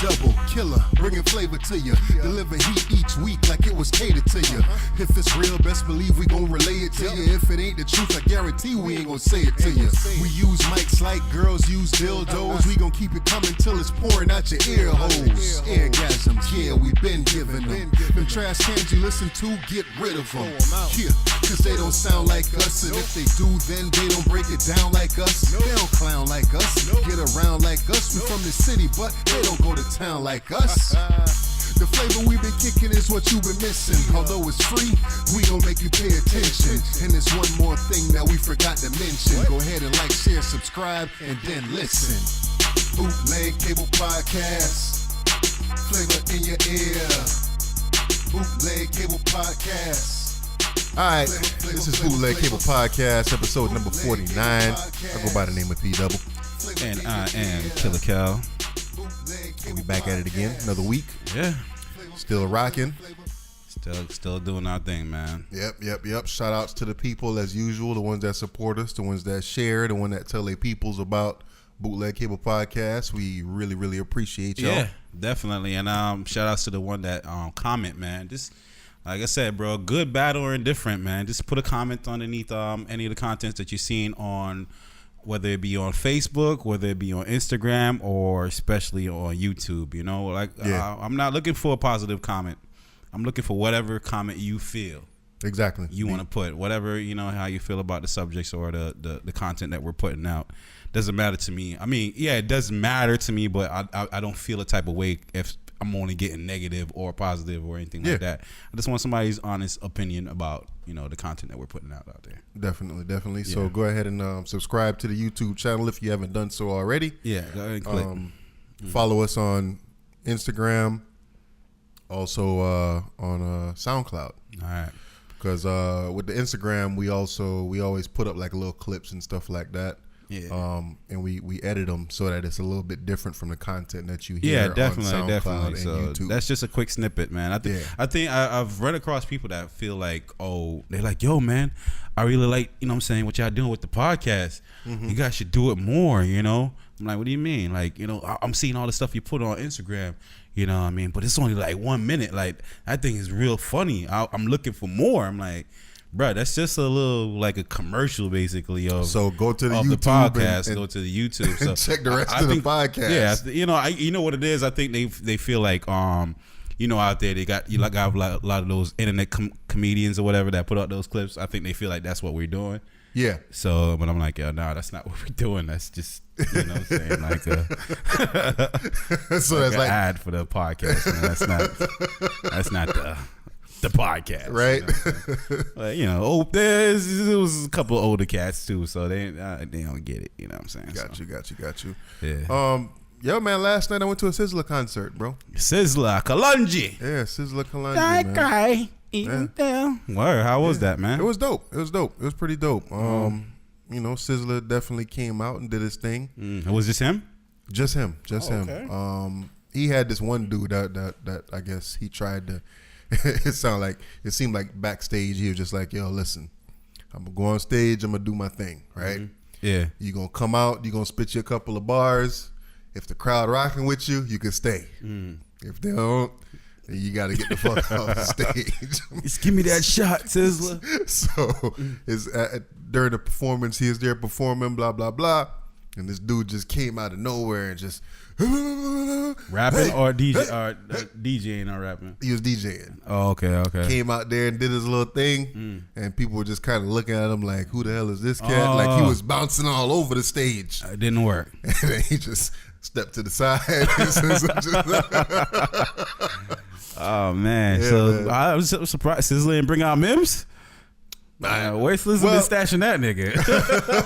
double killer, bringing flavor to you. Deliver heat each week like it was catered to you. If it's real, best believe we gon' relay it to you. If it ain't the truth, I guarantee we ain't gon' say it to you. We use mics like girls use dildos. We gon' keep it coming till it's pouring out your ear holes. Orgasms, yeah, we been giving them. Them trash cans you listen to, get rid of them. Yeah, cause they don't sound like us. And if they do, then they don't break it down like us. They don't clown like us, get around like us. We from the city, but they don't go to town like us. The flavor we've been kicking is what you've been missing. Although it's free, we gon' make you pay attention. And there's one more thing that we forgot to mention. Go ahead and like, share, subscribe, and then listen. Bootleg Cable Podcast, flavor in your ear. Bootleg Cable Podcast. Alright, this is Bootleg Cable Podcast, episode number 49. I go by the name of P-Double. And I am Killer Cal. And we back at it again, another week. Yeah. Still rocking. Still doing our thing, man. Yep. Shout outs to the people as usual, the ones that support us, the ones that share, the one that tell their peoples about Bootleg Cable Podcast. We really appreciate y'all. Yeah, definitely. And shout outs to the one that comment, man. Just like I said, bro, good, bad, or indifferent, man. Just put a comment underneath any of the contents that you're seeing on, whether it be on Facebook, whether it be on Instagram, or especially on YouTube. You know, like I'm not looking for a positive comment. I'm looking for whatever comment you feel. Exactly. You want to put whatever, you know, how you feel about the subjects or the content that we're putting out. Doesn't matter to me. I mean, yeah, it does matter to me, but I don't feel a type of way if I'm only getting negative or positive or anything like that. I just want somebody's honest opinion about, you know, the content that we're putting out there. Definitely. Yeah. So go ahead and subscribe to the YouTube channel if you haven't done so already. Yeah, go ahead and click. Follow us on Instagram, also on SoundCloud. All right. Because with the Instagram, we always put up like little clips and stuff like that. Yeah. And we edit them so that it's a little bit different from the content that you hear. Yeah, definitely. And So YouTube. that's just a quick snippet, man. I think I've run across people that feel like, oh, they're like, yo, man, I really like, you know what I'm saying, what y'all doing with the podcast. You guys should do it more, you know. I'm like, what do you mean? Like, you know, I'm seeing all the stuff you put on Instagram, you know what I mean? But it's only like 1 minute. Like, that thing is real funny. I'm looking for more. I'm like, bro, that's just a little like a commercial basically of so go to the of YouTube the podcast. and go to the YouTube. So check the rest of the podcast. Yeah, you know what it is. I think they feel like you know, out there they got a lot of those internet comedians or whatever that put out those clips. I think they feel like that's what we're doing. Yeah. So, but I'm like, yeah, nah, that's not what we're doing. That's just, you know what I'm saying, like so like that's like ad for the podcast. Man. That's not the podcast, right? But, you know, there was a couple of older cats too, so they don't get it. You know what I'm saying? Got you. Yeah. Yo, man, last night I went to a Sizzler concert, bro. Sizzler Kalonji. Yeah, Sizzler Kalonji, That man. guy eating down. Word, how was that, man? It was dope. It was pretty dope. You know, Sizzler definitely came out and did his thing. Was this him? Just him. Okay. He had this one dude that I guess he tried to. It seemed like backstage he was just like, yo, listen, I'm gonna go on stage, I'm gonna do my thing, right? Yeah. You gonna come out, you gonna spit you a couple of bars. If the crowd rocking with you, you can stay. If they don't, then you got to get the fuck off the stage. Just give me that shot, Sizzler. So during the performance, he is there performing, blah, blah, blah. And this dude just came out of nowhere and just... Rapping or DJing or rapping? He was DJing. Oh, okay. Came out there and did his little thing. And people were just kind of looking at him like, who the hell is this cat? Like he was bouncing all over the stage. It didn't work. And then he just stepped to the side. Oh, man. Yeah, So man. I was so surprised Sizzler didn't bring out Mims. Where's Sizzler been stashing that nigga?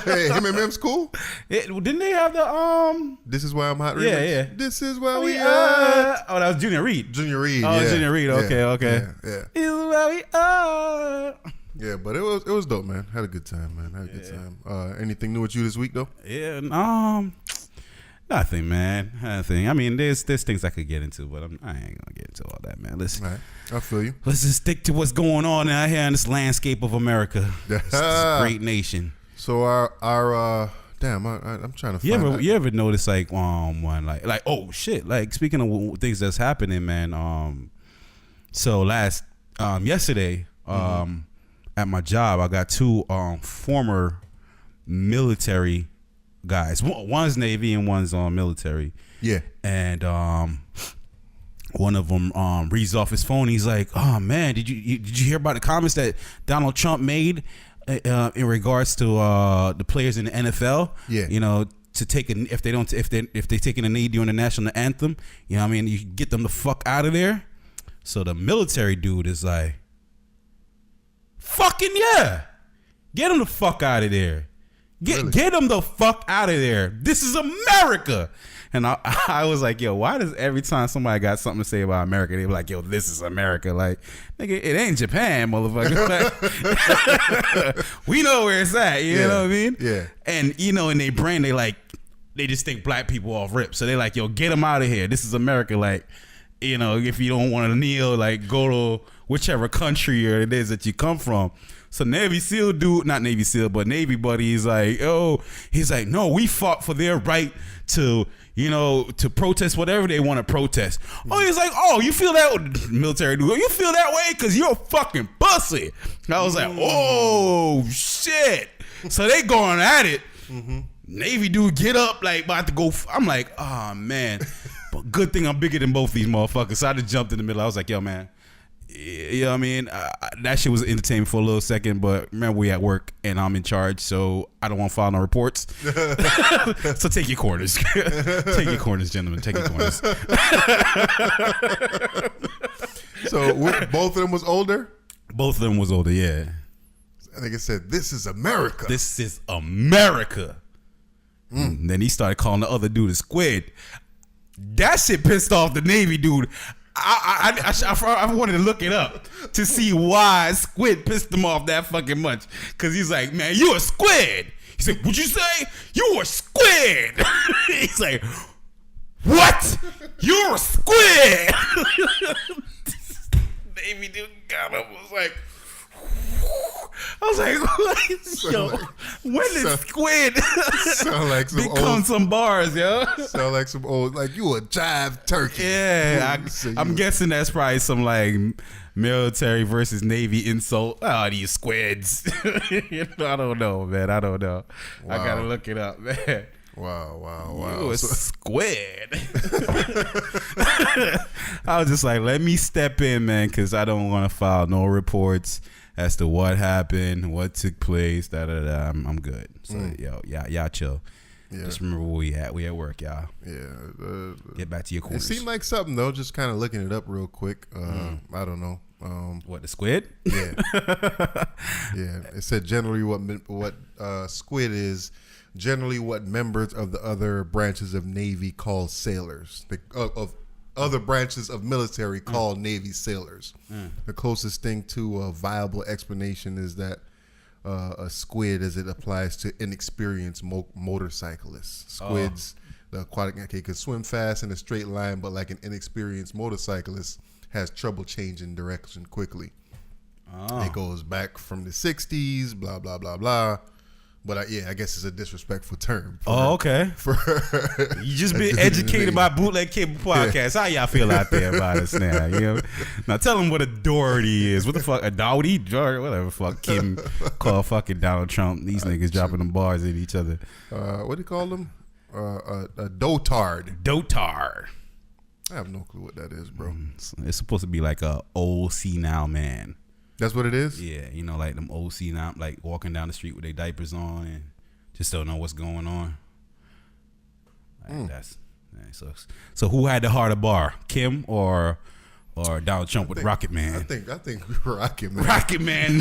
Hey, him and Mims cool? Didn't they have the This is why I'm hot. Yeah. This is why we are. Oh, that was Junior Reed. Junior Reed. Oh, yeah. Junior Reed. Okay. Yeah. This is where we are. Yeah, but it was dope, man. Had a good time, man. Had a good time. Anything new with you this week, though? Yeah. Nothing, man. Nothing. I mean, there's things I could get into, but I ain't gonna get into all that, man. Listen, all right. I feel you. Let's just stick to what's going on out here in this landscape of America. This great nation. So our Damn, I'm trying to You find ever out. you ever notice like one like oh shit, like speaking of things that's happening, man. So yesterday at my job, I got two former military guys. One's Navy and one's military. Yeah. And one of them reads off his phone. He's like, "Oh man, did you hear about the comments that Donald Trump made in regards to the players in the NFL? Yeah. You know, to take if they taking a knee during the national anthem, you know what I mean, you get them the fuck out of there." So the military dude is like, "Fucking yeah, get them the fuck out of there. Get them the fuck out of there. This is America." And I was like, yo, why does every time somebody got something to say about America, they be like, yo, this is America. Like, nigga, it ain't Japan, motherfucker. Like, we know where it's at. You know what I mean? Yeah. And, you know, in their brain, they just think black people off rip. So they like, yo, get them out of here. This is America. Like, you know, if you don't want to kneel, like, go to whichever country it is that you come from. So Navy SEAL dude, not Navy SEAL, but Navy buddy, he's like, no, we fought for their right to, you know, to protest whatever they want to protest. Oh, he's like, oh, you feel that, military dude? You feel that way because you're a fucking pussy. I was like, oh shit. So they going at it. Navy dude get up like about to go. I'm like, oh man, but good thing I'm bigger than both these motherfuckers. So I just jumped in the middle. I was like, yo man. You know what I mean? That shit was entertaining for a little second, but remember we at work and I'm in charge, so I don't want to file no reports. So take your corners. Take your corners, gentlemen. Take your corners. So both of them was older? Both of them was older, yeah. I think it said, this is America. This is America. And then he started calling the other dude a squid. That shit pissed off the Navy dude. I wanted to look it up to see why squid pissed him off that fucking much. Cause he's like, man, you a squid. He said, what'd you say? You a squid. He's like, what? You're a squid. Navy dude got up and was like, I was like, yo, when did squid become some bars, yo? Sound like some old, like you a jive turkey. Yeah, I'm guessing that's probably some like military versus Navy insult. Oh, these squids. You know, I don't know, man. I don't know. Wow. I gotta look it up, man. Wow. You a squid. I was just like, let me step in, man, because I don't want to file no reports as to what happened, what took place, I'm good. So y'all chill. Yeah. Just remember where we at. We at work, y'all. Yeah. Get back to your corners. It seemed like something though. Just kind of looking it up real quick. I don't know. What, the squid? Yeah. Yeah. It said generally what squid is. Generally, what members of the other branches of Navy call sailors. Of other branches of military call Navy sailors. The closest thing to a viable explanation is that a squid, as it applies to inexperienced motorcyclists. Squids, the aquatic, can swim fast in a straight line, but like an inexperienced motorcyclist has trouble changing direction quickly. It goes back from the 60s, blah, blah, blah, blah. But I guess it's a disrespectful term. Okay. You just been educated by Bootleg Cable Podcast. How y'all feel out there about us now? You know? Now tell them what a Doherty is. What the fuck? A Dowdy? Whatever fuck Kim called fucking Donald Trump. These niggas dropping them bars at each other. What do you call them? A dotard. Dotard. I have no clue what that is, bro. It's supposed to be like a old senile man. That's what it is? Yeah, you know, like them old senile, like walking down the street with their diapers on and just don't know what's going on. Like so who had the harder bar, Kim or Donald Trump with Rocket Man? I think Rocket Man. Rocket Man.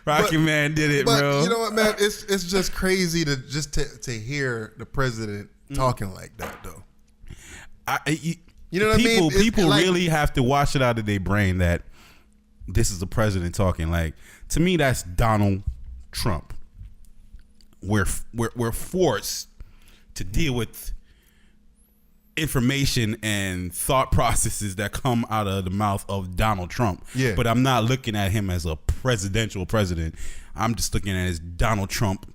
Rocket Man did it, but bro. You know what, man? It's just crazy to hear the president talking like that, though. You know what I mean? People really have to wash it out of their brain that this is the president talking. Like, to me, that's Donald Trump. We're forced to deal with information and thought processes that come out of the mouth of Donald Trump. Yeah. But I'm not looking at him as a presidential president. I'm just looking at it as Donald Trump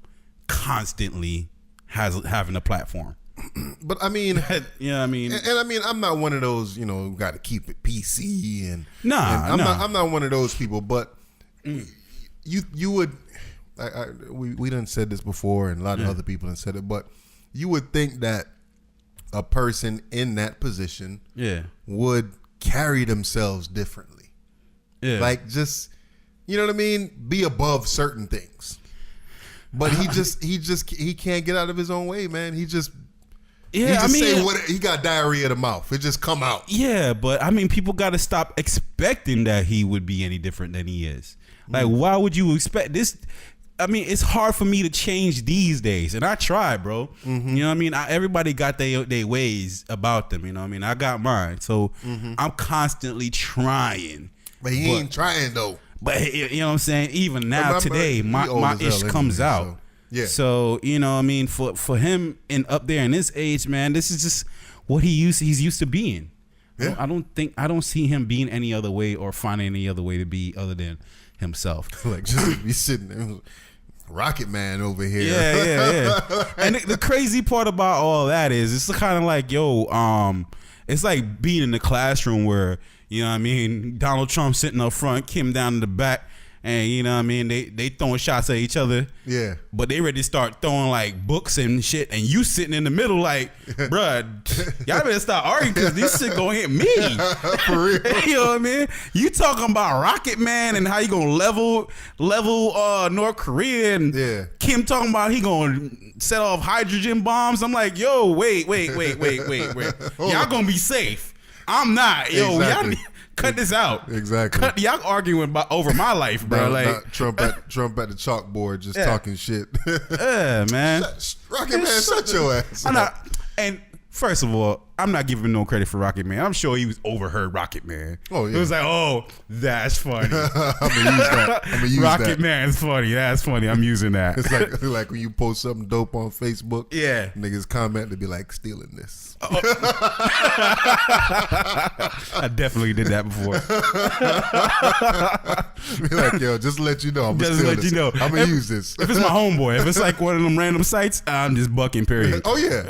constantly having a platform. But I mean, yeah, I mean, and I mean, I'm not one of those, got to keep it PC and I'm not one of those people. But you would, we done said this before, and a lot of other people have said it. But you would think that a person in that position, would carry themselves differently. Yeah, like just, you know what I mean, be above certain things. But he can't get out of his own way, man. He just say what he got, diarrhea of the mouth. It just come out. Yeah, but I mean, people got to stop expecting that he would be any different than he is. Like, why would you expect this? I mean, it's hard for me to change these days, and I try, bro. You know what I mean? Everybody got their ways about them. You know what I mean? I got mine, so I'm constantly trying. But he ain't trying though. But you know what I'm saying? Even now, today, my ish comes out. So, yeah. So, you know what I mean? For him and up there in his age, man, this is just what he's used to being. Yeah. I don't see him being any other way or finding any other way to be other than himself. Like, just be sitting there, Rocket Man over here. Yeah. And the crazy part about all that is it's kind of like, it's like being in the classroom where, you know what I mean, Donald Trump sitting up front, Kim down in the back, and you know what I mean, they throwing shots at each other. Yeah. But they ready to start throwing like books and shit, and you sitting in the middle like, bruh, y'all better start arguing because this shit gonna hit me. For real. You know what I mean? You talking about Rocket Man and how you gonna level North Korea, and Kim talking about he gonna set off hydrogen bombs. I'm like, yo, wait. Y'all gonna be safe. I'm not. Yo, exactly. Y'all cut this out. Exactly. Y'all arguing over my life, bro. Like Trump at the chalkboard just talking shit. Yeah, man. Rocket Man, shut your ass. And first of all, I'm not giving him no credit for Rocket Man. I'm sure he was overheard Rocket Man. Oh yeah. It was like, oh, that's funny. I'm gonna use Rocket that. Man's funny. That's funny. I'm using that. It's like when you post something dope on Facebook. Yeah. Niggas comment to be like, stealing this. Oh. I definitely did that before. Be like, yo, just to let you know, I'm gonna use this. If it's my homeboy, if it's like one of them random sites, I'm just bucking. Period. Oh yeah.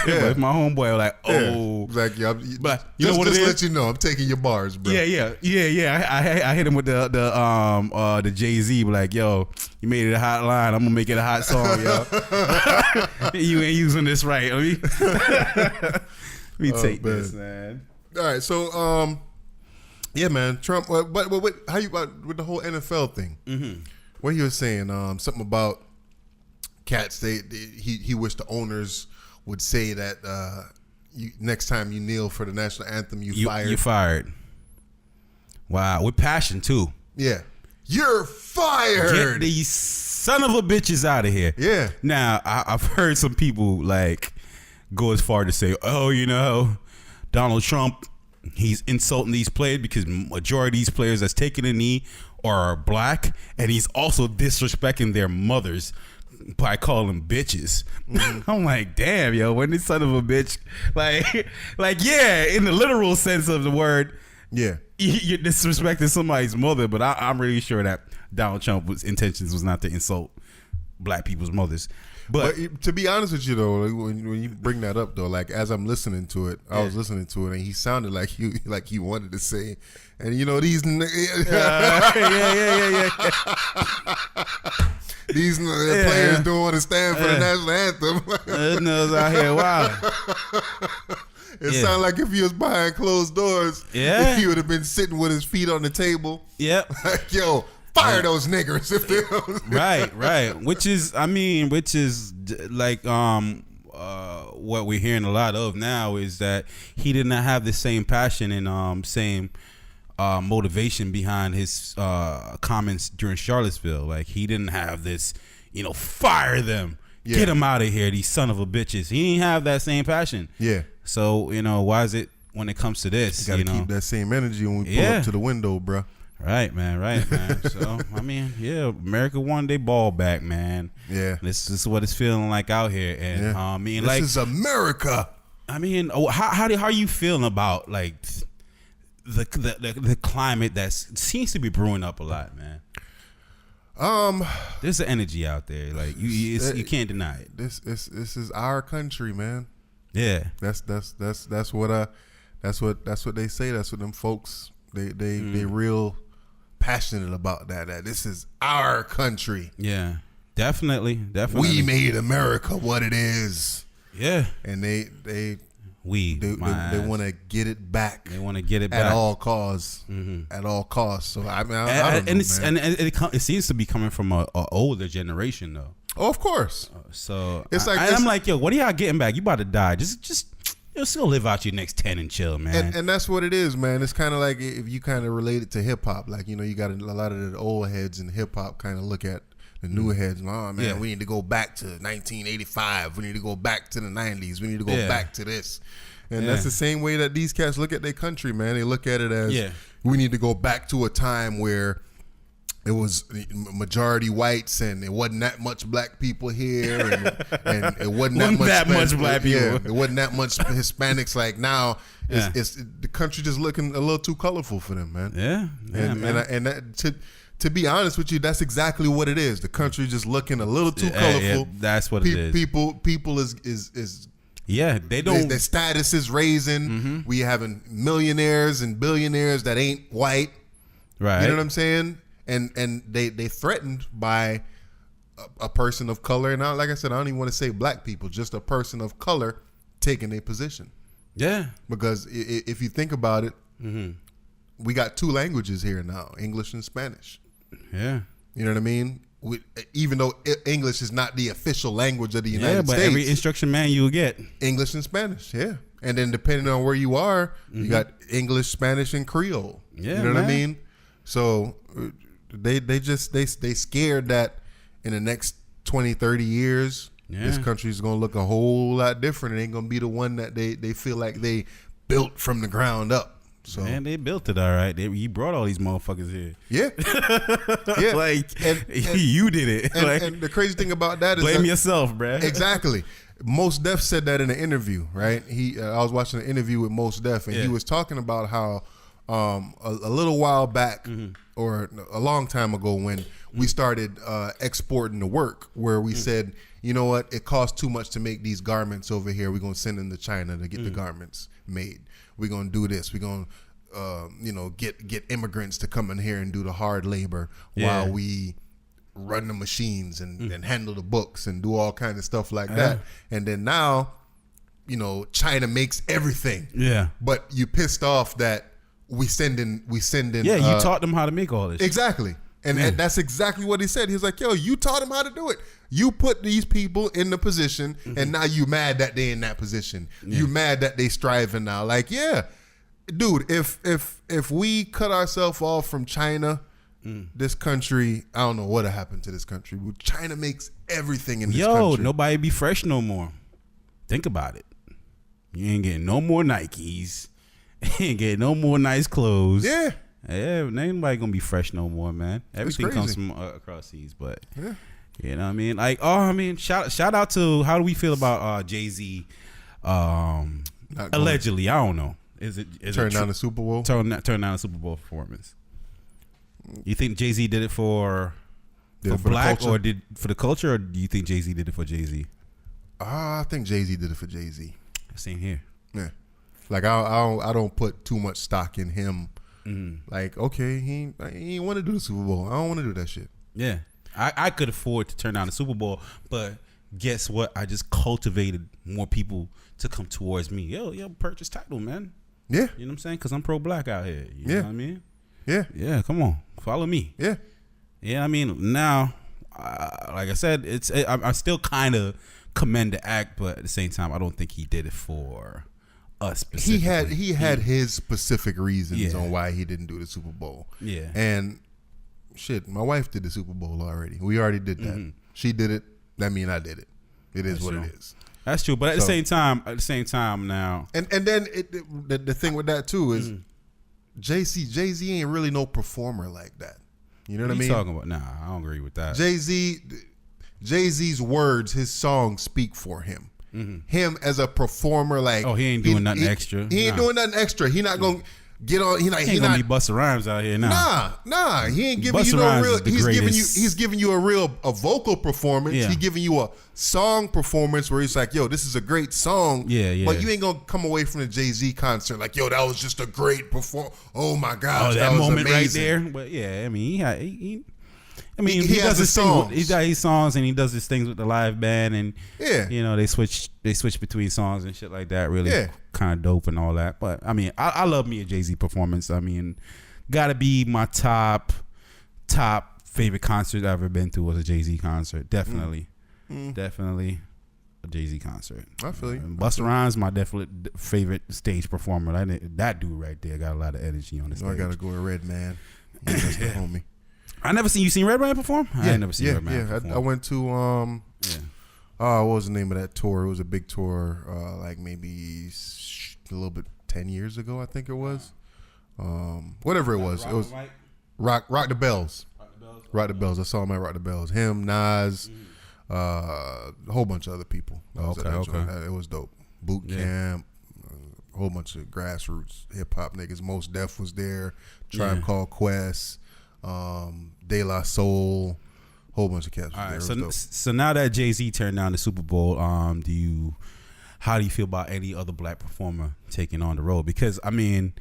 But if my homeboy, like, oh, exactly. But you know what just it is? Let you know, I'm taking your bars, bro. Yeah. I hit him with the Jay-Z, like, yo, you made it a hot line. I'm gonna make it a hot song, yo. You ain't using this right. Let me take this, man. All right, so yeah, man, Trump. But how you with the whole NFL thing? Mm-hmm. What you were saying? Something about cats. He wished the owners would say that next time you kneel for the national anthem, you fired. You fired. Wow, with passion too. Yeah, you're fired. Get these son of a bitches out of here. Yeah. Now I've heard some people like go as far to say, oh, you know, Donald Trump, he's insulting these players because majority of these players that's taking a knee are black, and he's also disrespecting their mothers by calling them bitches. Mm-hmm. I'm like, damn, yo, when this son of a bitch, like, yeah, in the literal sense of the word, yeah, you're disrespecting somebody's mother, but I'm really sure that Donald Trump's intentions was not to insult black people's mothers. But to be honest with you though, when you bring that up though, like as I'm listening to it, I was listening to it, and he sounded like he wanted to say, and you know these these players don't want to stand for the national anthem. Nose out here, wow. It sounded like if he was behind closed doors, he would have been sitting with his feet on the table. Yep. Like, yo, fire those niggers if they don't. Right. Which is like what we're hearing a lot of now is that he did not have the same passion and same motivation behind his comments during Charlottesville. Like he didn't have this, fire them, get them out of here, these son of a bitches. He didn't have that same passion. Yeah. So why is it when it comes to this? You gotta keep that same energy when we pull up to the window, bro. Right, man. So, I mean, America won their ball back, man. Yeah. This is what it's feeling like out here. And, this is America. I mean, how are you feeling about like the climate that seems to be brewing up a lot, man? There's an energy out there, like you can't deny it. This is our country, man. Yeah, that's what they say. That's what them folks they real passionate about that this is our country. Yeah, definitely. We made America what it is. Yeah, and they want to get it back. They want to get it back at all costs. At all costs. So I mean, I don't know, man. It seems to be coming from a older generation though. Oh, of course. So it's like I'm like, yo, what are y'all getting back? You about to die? Just go live out your next 10 and chill, man. And that's what it is, man. It's kind of like if you kind of relate it to hip hop, like, you know, you got a lot of the old heads in hip hop kind of look at the new heads. Oh man, we need to go back to 1985. We need to go back to the 90s. We need to go back to this. And that's the same way that these cats look at their country, man. They look at it as we need to go back to a time where it was majority whites and it wasn't that much black people here, and it wasn't that much black people. Yeah, it wasn't that much Hispanics. Like now, it's the country just looking a little too colorful for them, man. And that, to be honest with you, that's exactly what it is. The country just looking a little too colorful. Yeah, that's what it is. People is they don't. Their status is raising. We having millionaires and billionaires that ain't white. Right. You know what I'm saying? And they threatened by a person of color. And like I said, I don't even want to say black people, just a person of color taking a position. Yeah. Because if you think about it, we got two languages here now, English and Spanish. Yeah. You know what I mean? Even though English is not the official language of the United States. Yeah, but every instruction manual you get. English and Spanish, yeah. And then depending on where you are, you got English, Spanish, and Creole. Yeah, you know what I mean? So they scared that in the next 20, 30 years, this country is going to look a whole lot different. It ain't going to be the one that they feel like they built from the ground up. So, man, they built it all right. You brought all these motherfuckers here. Yeah. Yeah. Like, you did it. And the crazy thing about that is blame yourself, bruh. Exactly. Mos Def said that in an interview, right? I was watching an interview with Mos Def, and he was talking about how a little while back or a long time ago when we started exporting the work, where we said, you know what, it costs too much to make these garments over here. We're going to send them to China to get the garments made. We're going to do this. We're going to get immigrants to come in here and do the hard labor while we run the machines and handle the books and do all kinds of stuff like that. And then now, you know, China makes everything. Yeah. But you pissed off that we send in. Yeah, you taught them how to make all this. Exactly. And that's exactly what he said. He was like, yo, you taught them how to do it. You put these people in the position, and now you mad that they in that position. You mad that they striving now. Like, yeah, dude, if we cut ourselves off from China, this country, I don't know what happened to this country. China makes everything in this country. Nobody be fresh no more. Think about it. You ain't getting no more Nikes. You ain't getting no more nice clothes. Yeah. Yeah, ain't nobody gonna be fresh no more, man. Everything comes from across seas, but you know what I mean. Like, shout out to, how do we feel about Jay-Z? Allegedly, I don't know. Is it turn down the Super Bowl? Turn down the Super Bowl performance. You think Jay-Z did it for black, or did for the culture, or do you think Jay-Z did it for Jay-Z? I think Jay-Z did it for Jay-Z. Same here. Yeah, like I don't put too much stock in him. Like, okay, he want to do the Super Bowl. I don't want to do that shit. Yeah, I could afford to turn down the Super Bowl, but guess what? I just cultivated more people to come towards me. Yo, purchase title, man. Yeah, you know what I'm saying? Because I'm pro-black out here. You know what I mean? Yeah. Come on, follow me. Yeah. I mean, now, like I said, I still kind of commend the act, but at the same time, I don't think he did it for us specifically. He had his specific reasons on why he didn't do the Super Bowl. Yeah. And shit, my wife did the Super Bowl already. We already did that. She did it. That mean I did it. It is what it is. That's true. But at the same time now. And then the thing with that too is Jay-Z ain't really no performer like that. You know what I mean? What are you talking about? Nah, I don't agree with that. Jay-Z's words, his songs speak for him. him as a performer. Like, he ain't doing nothing extra. He ain't doing nothing extra. He not gonna get on. He ain't gonna be Busta Rhymes out here now. Nah. He ain't giving you no real. He's giving you a vocal performance. Yeah. He's giving you a song performance where he's like, yo, this is a great song. Yeah. But you ain't gonna come away from the Jay-Z concert like, yo, that was just a great performance. Oh my gosh, that was moment amazing. right there. But yeah, I mean, he has his songs. He's got his songs and he does his things with the live band and Yeah. they switch between songs and shit like that. Really kind of dope and all that. But I mean, I love me a Jay-Z performance. I mean, gotta be my top favorite concert I've ever been to was a Jay-Z concert. Definitely a Jay-Z concert. I feel you. Busta Rhymes, my definite favorite stage performer. That dude right there got a lot of energy on the stage. I gotta go with Redman. That's the homie. I never seen Redman perform. I ain't never seen Redman perform. I went to what was the name of that tour? It was a big tour, like maybe a little bit 10 years ago, I think it was. Whatever it was. It was Rock the Bells. Rock the Bells. I saw him at Rock the Bells. Him, Nas, a whole bunch of other people. Okay. It was dope. Boot camp, a whole bunch of grassroots hip hop niggas. Mos Def was there. Tribe Called Quest. De La Soul, whole bunch of cats. All right, so now that Jay-Z turned down the Super Bowl, how do you feel about any other black performer taking on the role? Because I mean,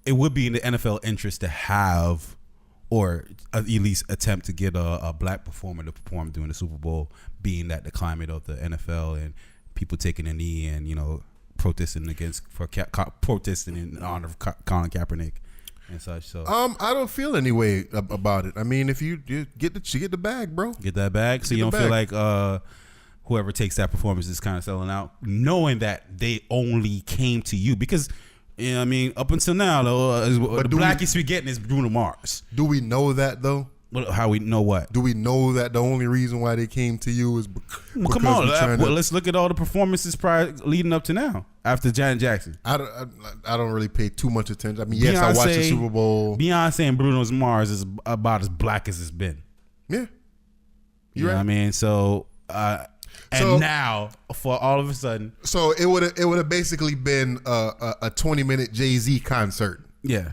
it would be in the NFL interest to have, or at least attempt to get a black performer to perform during the Super Bowl, being that the climate of the NFL and people taking a knee and protesting in honor of Colin Kaepernick. And such, so I don't feel any way about it. I mean, if you get the bag, bro, get that bag. So you don't feel like whoever takes that performance is kind of selling out, knowing that they only came to you because I mean, up until now, though, the blackest we getting is Bruno Mars. Do we know that though? How we know what? Do we know that the only reason why they came to you is because come on? Let's look at all the performances leading up to now after Janet Jackson. I don't really pay too much attention. I mean, yes, I watched the Super Bowl. Beyonce and Bruno Mars is about as black as it's been. Yeah, you know what I mean? So now for all of a sudden, so it would have basically been a 20-minute Jay-Z concert. Yeah.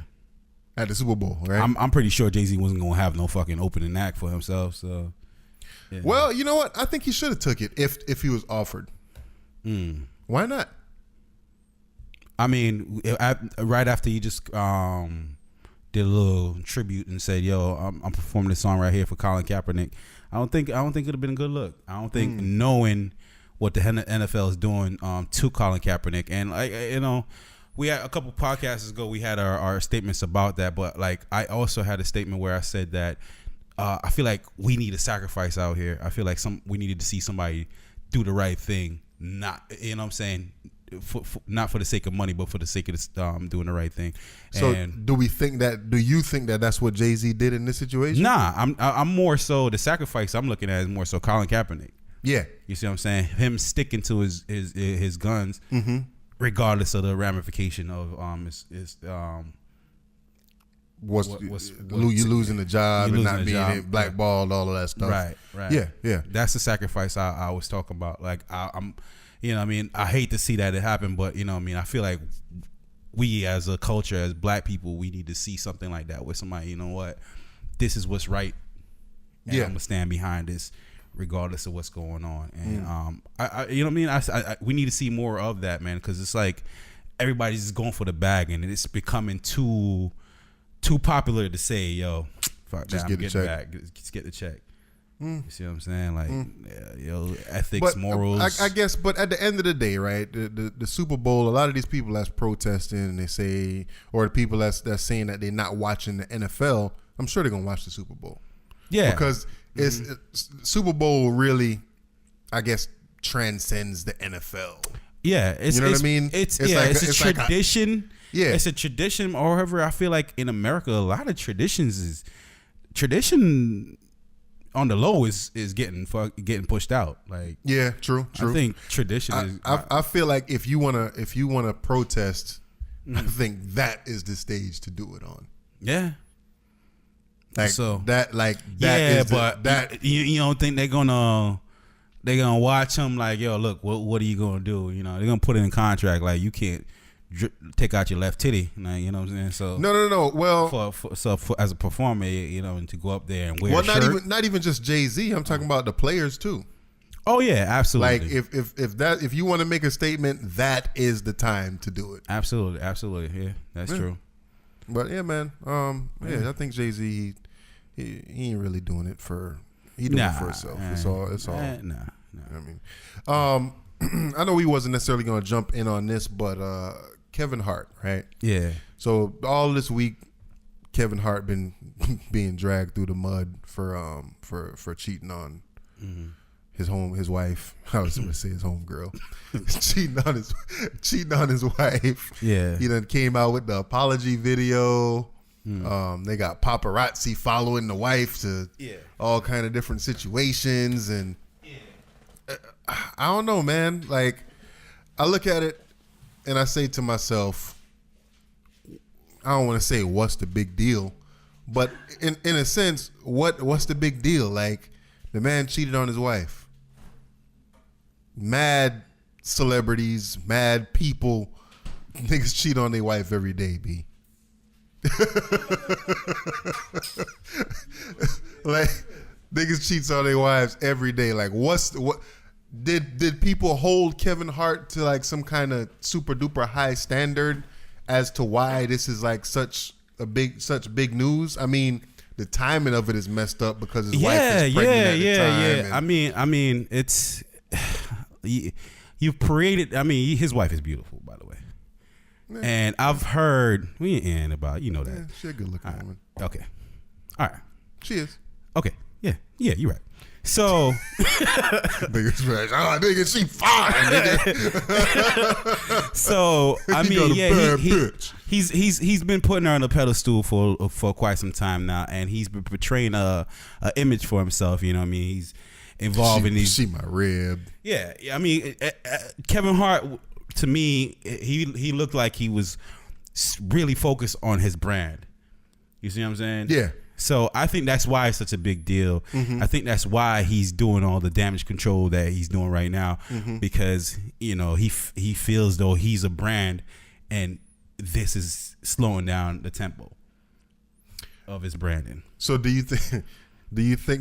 At the Super Bowl, right? I'm pretty sure Jay-Z wasn't gonna have no fucking opening act for himself. So, yeah. Well, you know what? I think he should have took it if he was offered. Why not? I mean, right after you just did a little tribute and said, "Yo, I'm performing this song right here for Colin Kaepernick." I don't think it'd have been a good look. I don't think knowing what the NFL is doing to Colin Kaepernick and we had a couple podcasts ago, we had our statements about that, but like I also had a statement where I said that I feel like we need a sacrifice out here. I feel like we needed to see somebody do the right thing, not, you know what I'm saying, not for the sake of money, but for the sake of doing the right thing. So do you think that that's what Jay-Z did in this situation? Nah, I'm more so the sacrifice I'm looking at is more so Colin Kaepernick. Yeah. You see what I'm saying? Him sticking to his guns. Mm-hmm. Regardless of the ramification of you losing the job and not being blackballed, all of that stuff. Right. Yeah. That's the sacrifice I was talking about. Like I'm, I mean, I hate to see that it happen, but I mean, I feel like we as a culture, as black people, we need to see something like that with somebody. You know what? This is what's right. And I'm gonna stand behind this, regardless of what's going on. And you know what I mean? We need to see more of that, man, because it's like everybody's just going for the bag, and it's becoming too popular to say, "Yo, fuck that, I'm getting back, just get the check." You see what I'm saying? Like, ethics, morals. I guess, but at the end of the day, right? The Super Bowl, a lot of these people that's protesting, and they say, or the people that's saying that they're not watching the NFL, I'm sure they're gonna watch the Super Bowl. Yeah, because it's Super Bowl really, I guess, transcends the NFL. Yeah, you know what I mean. It's a tradition. It's a tradition. Or however, I feel like in America, a lot of tradition on the low is getting pushed out. Like, yeah, true. I think tradition is. I feel like if you wanna protest, I think that is the stage to do it on. Yeah. Like, so that, like, that yeah, is but that you don't think they're gonna They're gonna watch him like, yo, look, what are you gonna do? You know, they're gonna put it in contract like you can't take out your left titty. Like, you know what I'm saying? So no. Well, for as a performer, you know, and to go up there and wear a shirt. not even just Jay-Z. I'm talking about the players too. Oh yeah, absolutely. Like if you want to make a statement, that is the time to do it. Absolutely. Yeah, that's true. But yeah, man. I think Jay-Z he ain't really doing it for doing it for himself. It's all. Nah. I mean, I know we wasn't necessarily going to jump in on this, but Kevin Hart, right? Yeah. So all this week, Kevin Hart been being dragged through the mud for cheating on his wife. I was going to say his homegirl. cheating on his wife. Yeah. He done came out with the apology video. They got paparazzi following the wife to all kind of different situations, and I don't know, man. Like, I look at it and I say to myself, I don't want to say what's the big deal, but in a sense, what's the big deal? Like, the man cheated on his wife. Mad celebrities, mad people, niggas cheat on their wife every day, B. Like, niggas cheats on their wives every day. Like, what did people hold Kevin Hart to like some kind of super duper high standard as to why this is like such big news? I mean, the timing of it is messed up because his wife is pregnant at the time. Yeah. I mean, it's you've paraded. I mean, his wife is beautiful, by the way. Yeah. And I've heard we ain't about that. Yeah, she's a good looking woman. Okay, all right. She is. Okay, yeah, you're right. So, nigga, she fine. Nigga. So I mean, he's been putting her on a pedestal for quite some time now, and he's been portraying a image for himself. You know what I mean? He's involved in these. She my rib. Yeah, I mean, Kevin Hart, to me, he looked like he was really focused on his brand. You see what I'm saying? Yeah. So I think that's why it's such a big deal. I think that's why he's doing all the damage control that he's doing right now, because he feels though he's a brand, and this is slowing down the tempo of his branding. So do you think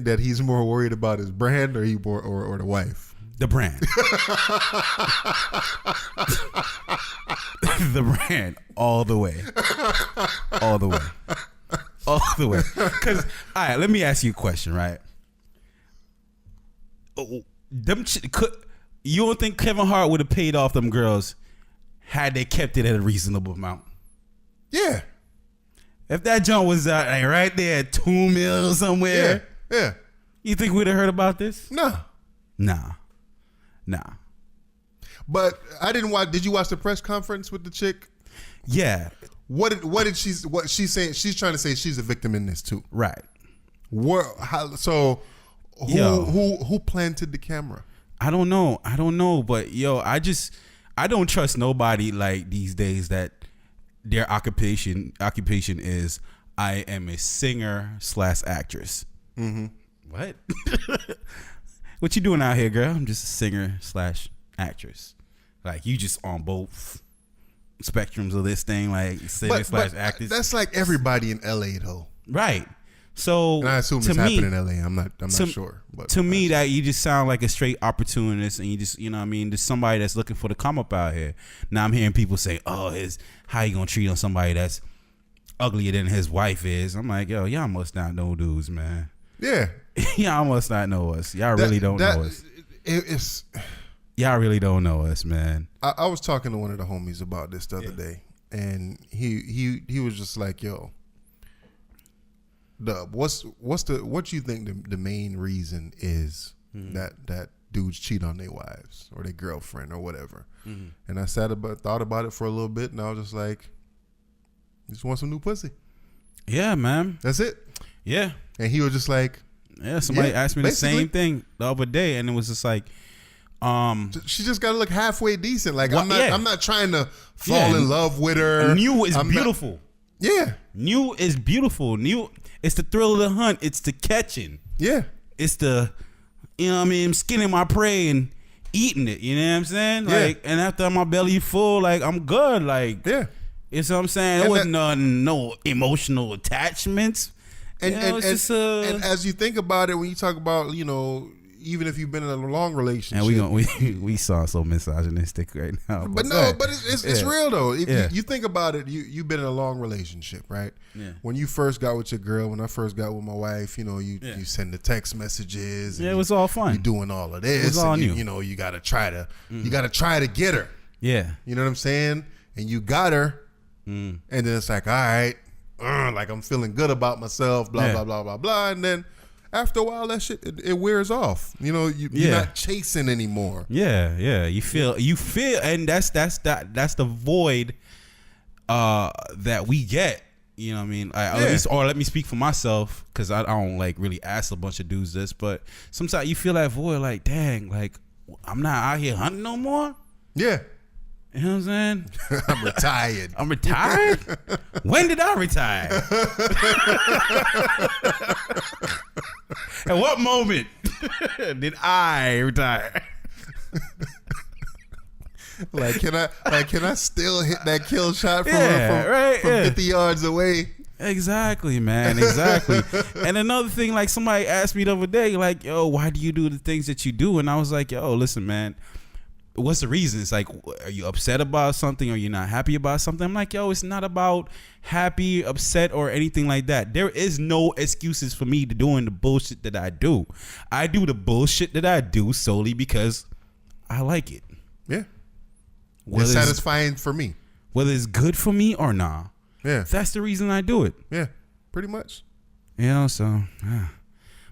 that he's more worried about his brand or or the wife? The brand. The brand all the way. All the way. All the way. Because, all right, let me ask you a question, right? You don't think Kevin Hart would have paid off them girls had they kept it at a reasonable amount? Yeah. If that joint was right there at $2 million somewhere, yeah. You think we'd have heard about this? No. Nah. But I didn't watch. Did you watch the press conference with the chick? Yeah. What she's saying? She's trying to say she's a victim in this too. Right. Who planted the camera? I don't know, but I don't trust nobody like these days that their occupation is I am a singer/actress. What? What you doing out here, girl? I'm just a singer/actress. Like, you just on both spectrums of this thing, like singer/actress. That's like everybody in LA though. Right. So, and I assume it's happening in LA. I'm not sure. But to me, that you just sound like a straight opportunist, and you just, there's somebody that's looking for the come up out here. Now I'm hearing people say, "Oh, how you gonna treat on somebody that's uglier than his wife is?" I'm like, yo, y'all must not know dudes, man. Yeah. Y'all must not know us. Y'all really don't know us. Y'all really don't know us, man. I was talking to one of the homies about this the other day, and he was just like, yo, what you think the main reason is that dudes cheat on their wives or their girlfriend or whatever? And I thought about it for a little bit, and I was just like, just want some new pussy. Yeah, man. That's it. Yeah. And he was just like, yeah, somebody asked me the same thing the other day, and it was just like, she just gotta look halfway decent. Like, I'm not trying to fall in love with her. New is beautiful. New is beautiful. New, it's the thrill of the hunt. It's the catching. Yeah. It's the you know what I mean, skinning my prey and eating it. You know what I'm saying? Like, and after my belly full, like I'm good. Like, Yeah. You know what I'm saying? It wasn't no emotional attachments. And, you know, and as you think about it, when you talk about, you know, even if you've been in a long relationship, and we sound so misogynistic right now. But it's real though. If you think about it, you've been in a long relationship, right? Yeah. When you first got with your girl, when I first got with my wife, you know, you send the text messages. And it was all fun. You're doing all of this. It was all new. You know, you gotta try to get her. Yeah. You know what I'm saying? And you got her, and then it's like, all right, like I'm feeling good about myself, blah blah blah blah blah, and then after a while, that shit it wears off. You know, you're not chasing anymore. Yeah. You feel, and that's the void that we get. You know what I mean? Let me speak for myself, because I don't like really ask a bunch of dudes this, but sometimes you feel that void, like, dang, like I'm not out here hunting no more. Yeah. You know what I'm saying? I'm retired. I'm retired? When did I retire? At what moment did I retire? Can I still hit that kill shot from 50 yards away? Exactly, man. Exactly. And another thing, like somebody asked me the other day, like, yo, why do you do the things that you do? And I was like, yo, listen, man. What's the reason? It's like, are you upset about something? Are you not happy about something? I'm like, yo, it's not about happy, upset, or anything like that. There is no excuses for me to doing the bullshit that I do. I do the bullshit that I do solely because I like it. Yeah. It's satisfying for me. Whether it's good for me or not. Yeah. That's the reason I do it. Yeah, pretty much. You know, so...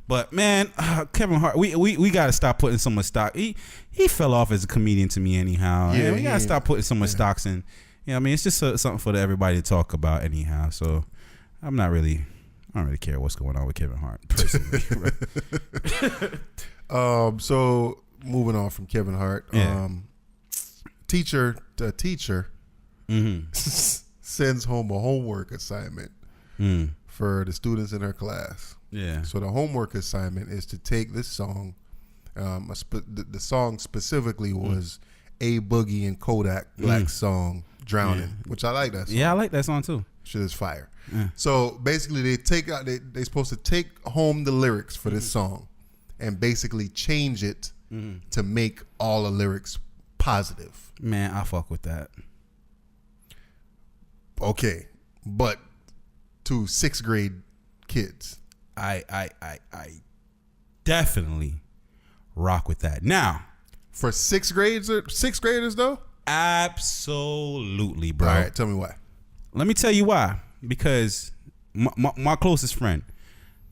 But man, Kevin Hart, we gotta stop putting so much stock. He fell off as a comedian to me anyhow. Yeah, we gotta stop putting so much stocks in. You know, I mean, it's just something for everybody to talk about anyhow. So I don't really care what's going on with Kevin Hart personally. So moving on from Kevin Hart, teacher sends home a homework assignment for the students in her class. Yeah. So the homework assignment is to take this song. The song specifically was A Boogie and Kodak Black's song "Drowning," which I like that song. Yeah, I like that song too. Shit is fire. Yeah. So basically, they're supposed to take home the lyrics for this song and basically change it to make all the lyrics positive. Man, I fuck with that. Okay, but to 6th grade kids. I definitely rock with that. Now, for 6th graders though? Absolutely, bro. All right, tell me why. Let me tell you why. Because my closest friend,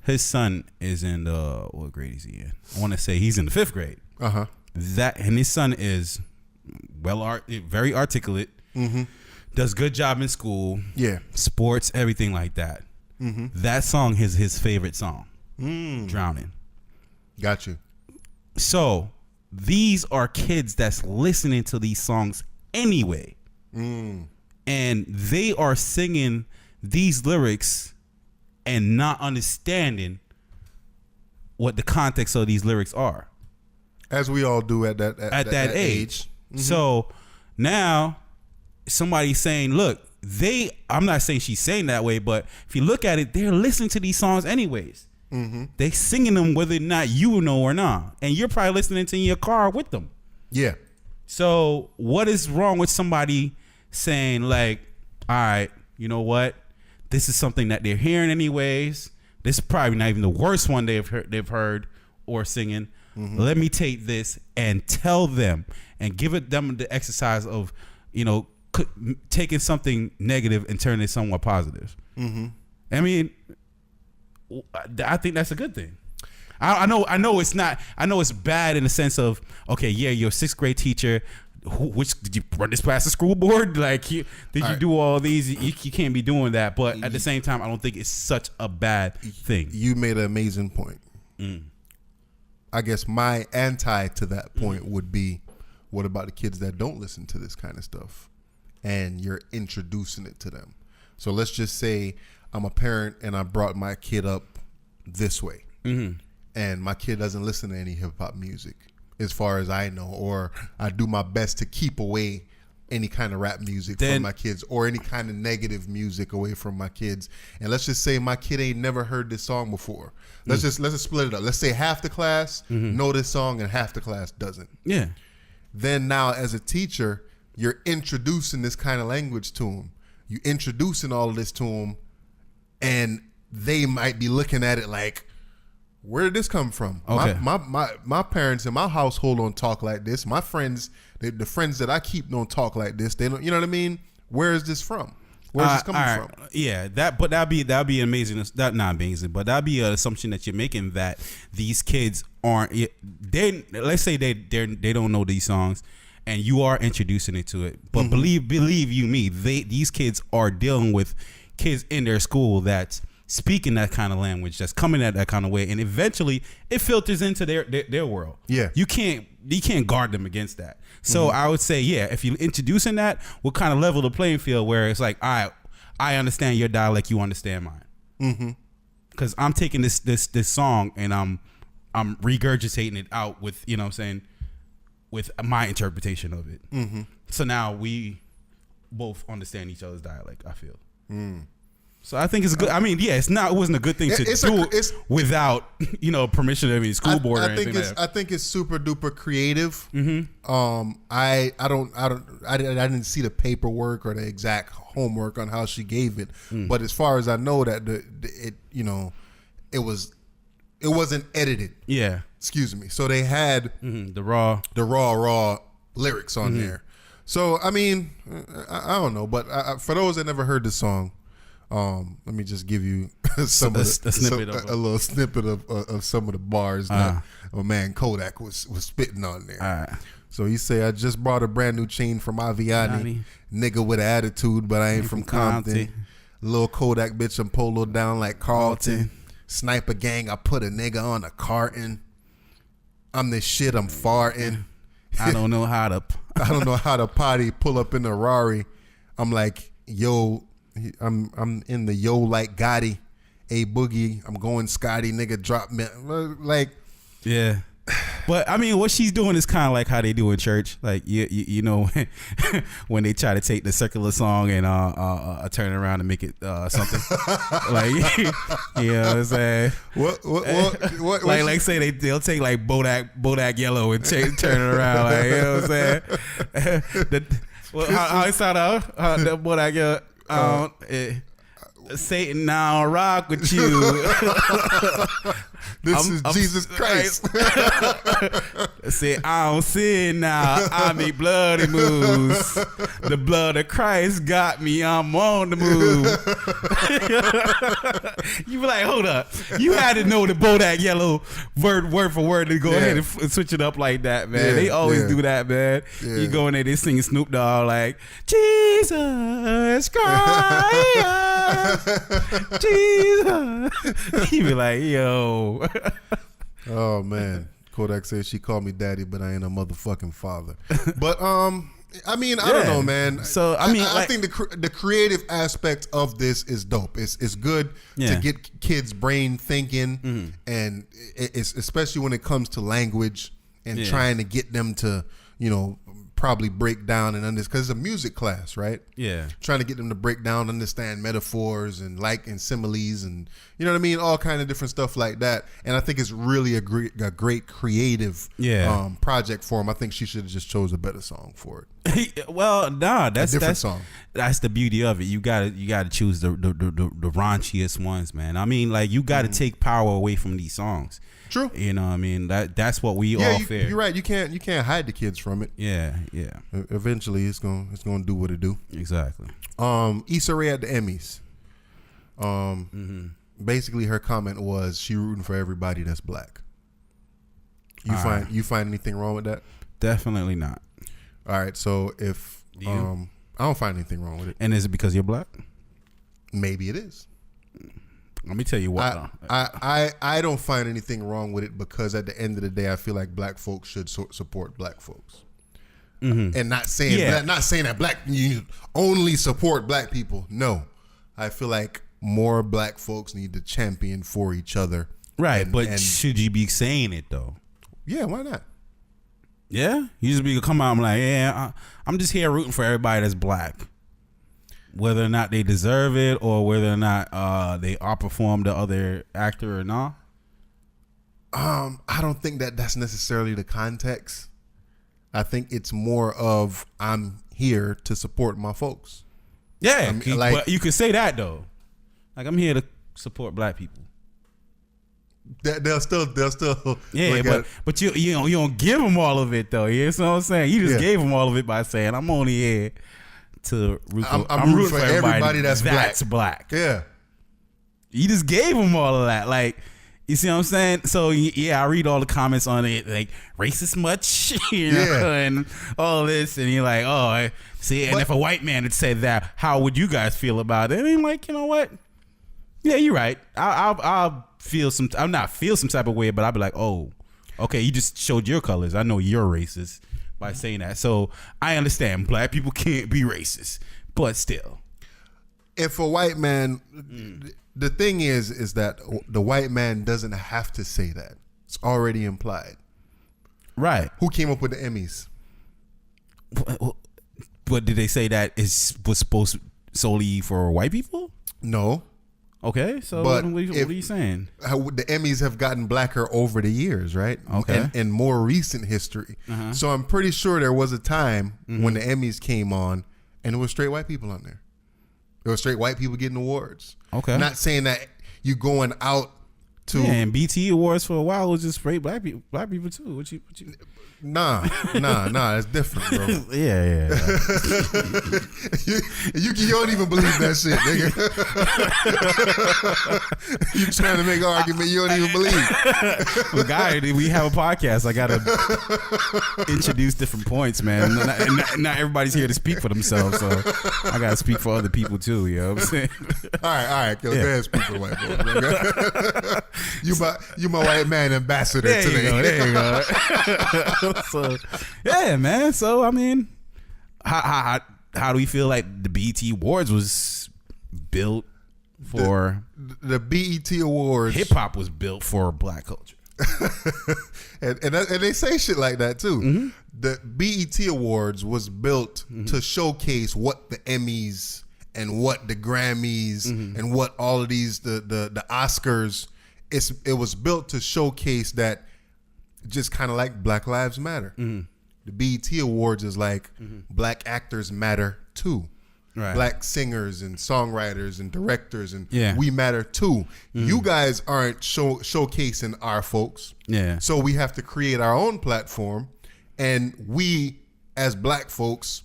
his son is in what grade is he in? I want to say he's in the 5th grade. And his son is very articulate. Does good job in school. Yeah. Sports, everything like that. That song is his favorite song. Drowning. Got you. So these are kids that's listening to these songs anyway. And they are singing these lyrics and not understanding what the context of these lyrics are. As we all do at that age. So now somebody's saying, look, I'm not saying she's saying that way, but if you look at it, they're listening to these songs anyways. They singing them whether or not you know or not. And you're probably listening to in your car with them. Yeah. So what is wrong with somebody saying like, all right, you know what? This is something that they're hearing anyways. This is probably not even the worst one they've heard or singing. Let me take this and tell them and give them the exercise of, you know, taking something negative and turning it somewhat positive. I mean, I think that's a good thing. I know it's not. I know it's bad in the sense of, okay, yeah, you're a 6th grade teacher. Which did you run this past the school board? Like, did you do all these? You can't be doing that. But at the same time, I don't think it's such a bad thing. You made an amazing point. I guess my anti to that point would be, what about the kids that don't listen to this kind of stuff? And you're introducing it to them. So let's just say I'm a parent and I brought my kid up this way. and my kid doesn't listen to any hip hop music, as far as I know, or I do my best to keep away any kind of rap music from my kids, or any kind of negative music away from my kids. And let's just say my kid ain't never heard this song before. Let's just split it up. Let's say half the class know this song and half the class doesn't. Yeah. Then now, as a teacher, you're introducing this kind of language to them. You introducing all of this to them, and they might be looking at it like, where did this come from? Okay. My parents in my household don't talk like this. My friends, the friends that I keep don't talk like this. They don't, you know what I mean? Where is this from? Where's this coming from? Yeah, that'd be amazing. That not amazing, but that'd be an assumption that you're making that these kids aren't. Let's say they don't know these songs, and you are introducing it to it. But believe you me, these kids are dealing with kids in their school that's speaking that kind of language, that's coming at that kind of way, and eventually it filters into their world. Yeah, you can't guard them against that. So I would say, yeah, if you're introducing that, we'll kind of level the playing field where it's like, all right, I understand your dialect, you understand mine. Because I'm taking this song and I'm regurgitating it out with, you know what I'm saying, with my interpretation of it. So now we both understand each other's dialect, I feel. So I think it's good. I mean, yeah, it wasn't a good thing to do without, permission of any school board or anything like that. I think it's super duper creative. I didn't see the paperwork or the exact homework on how she gave it, but as far as I know, that it wasn't edited. Yeah. Excuse me. So they had the raw lyrics on there. So I mean, I don't know, but for those that never heard the song, let me just give you a little snippet of some of the bars that my man Kodak was spitting on there. So he say, I just brought a brand new chain from Aviani, nigga with attitude, but I ain't from Compton. Little Kodak bitch, I'm polo down like Carlton. Sniper gang, I put a nigga on a carton. I'm this shit, I'm farting. I don't know how to potty, pull up in a Rari. I'm like, yo, I'm in the yo like Gotti, a boogie. I'm going Scotty, nigga. Drop me, like, yeah. But I mean, what she's doing is kind of like how they do in church, like you know, when they try to take the secular song and turn it around and make it something like, you know what I'm saying? What like say they'll take like Bodak Yellow and turn it around, like, you know what I'm saying? How it sound out? The Bodak Yellow. Satan, now rock with you. This is Jesus Christ. Say, I don't sin now. I make bloody moves. The blood of Christ got me. I'm on the move. You be like, hold up. You had to know the Bodak Yellow word for word to go ahead and switch it up like that, man. Yeah, they always do that, man. Yeah. You go in there, they sing Snoop Dogg like, Jesus Christ. Jesus. You be like, yo. Oh man. Kodak says she called me daddy, but I ain't a motherfucking father. But I mean, I don't know, man. So I mean, I think the creative aspect of this is dope. It's good to get kids' brain thinking, and it's especially when it comes to language and trying to get them to, probably break down and understand, because it's a music class, right? Yeah. Trying to get them to break down, understand metaphors and similes and, you know what I mean? All kind of different stuff like that. And I think it's really a great creative project for him. I think she should have just chose a better song for it. Well, nah, that's song. That's the beauty of it. You gotta choose the raunchiest ones, man. I mean, like, you gotta take power away from these songs. True. You know what I mean? That's what we all fear. You're right. You can't hide the kids from it. Yeah. Eventually it's gonna do what it do. Exactly. Issa Rae at the Emmys. Basically her comment was she rooting for everybody that's black. You find anything wrong with that? Definitely not. All right, so if I don't find anything wrong with it. And is it because you're black? Maybe it is. Let me tell you what. I don't find anything wrong with it, because at the end of the day, I feel like black folks should support black folks, and not saying that black you only support black people. No, I feel like more black folks need to champion for each other Right, but should you be saying it though? Yeah, why not? Yeah, you just be come out. I'm like, yeah, I'm just here rooting for everybody that's black, whether or not they deserve it or whether or not they outperform the other actor or not. I don't think that's necessarily the context. I think it's more of I'm here to support my folks. Yeah, but you could say that though. Like I'm here to support black people. They'll still yeah, but you don't give them all of it though. You know what I'm saying? You just gave them all of it by saying I'm only here to root for, I'm rooting for everybody that's black. Yeah, you just gave them all of that. Like, you see what I'm saying? So yeah, I read all the comments on it, like racist much, you know, and all this, and you're like, oh, see, and if a white man had said that, how would you guys feel about it? And I'm like, you know what? Yeah, you're right. I'll feel some. I'll not feel some type of way, but I'll be like, oh, okay, you just showed your colors. I know you're racist by saying that. So I understand black people can't be racist, but still, if a white man, the thing is that the white man doesn't have to say that. It's already implied. Right. Who came up with the Emmys? But did they say that was supposed solely for white people? No. Okay, so what are you saying? The Emmys have gotten blacker over the years, right? Okay. And more recent history. Uh-huh. So I'm pretty sure there was a time when the Emmys came on and it was straight white people on there. There was straight white people getting awards. Okay. Not saying that you going out to... Yeah, and BT Awards for a while was just straight black people too. What you... Nah, it's different, bro. Yeah. you don't even believe that shit, nigga. You trying to make an argument you don't even believe. Well, guy, we have a podcast. I gotta introduce different points, man. Not everybody's here to speak for themselves, so I gotta speak for other people too. You know what I'm saying? All right. Go ahead, speak for the white boy. You my white man ambassador today. There you go. So yeah, man. So I mean, how do we feel like the BET Awards was built for? The BET Awards, hip hop was built for black culture, and they say shit like that too. Mm-hmm. The BET Awards was built to showcase what the Emmys and what the Grammys and what all of these the Oscars. It was built to showcase that. Just kind of like Black Lives Matter. The BET Awards is like black actors matter too. Right. Black singers and songwriters and directors and we matter too. You guys aren't showcasing our folks. Yeah. So we have to create our own platform, and we as black folks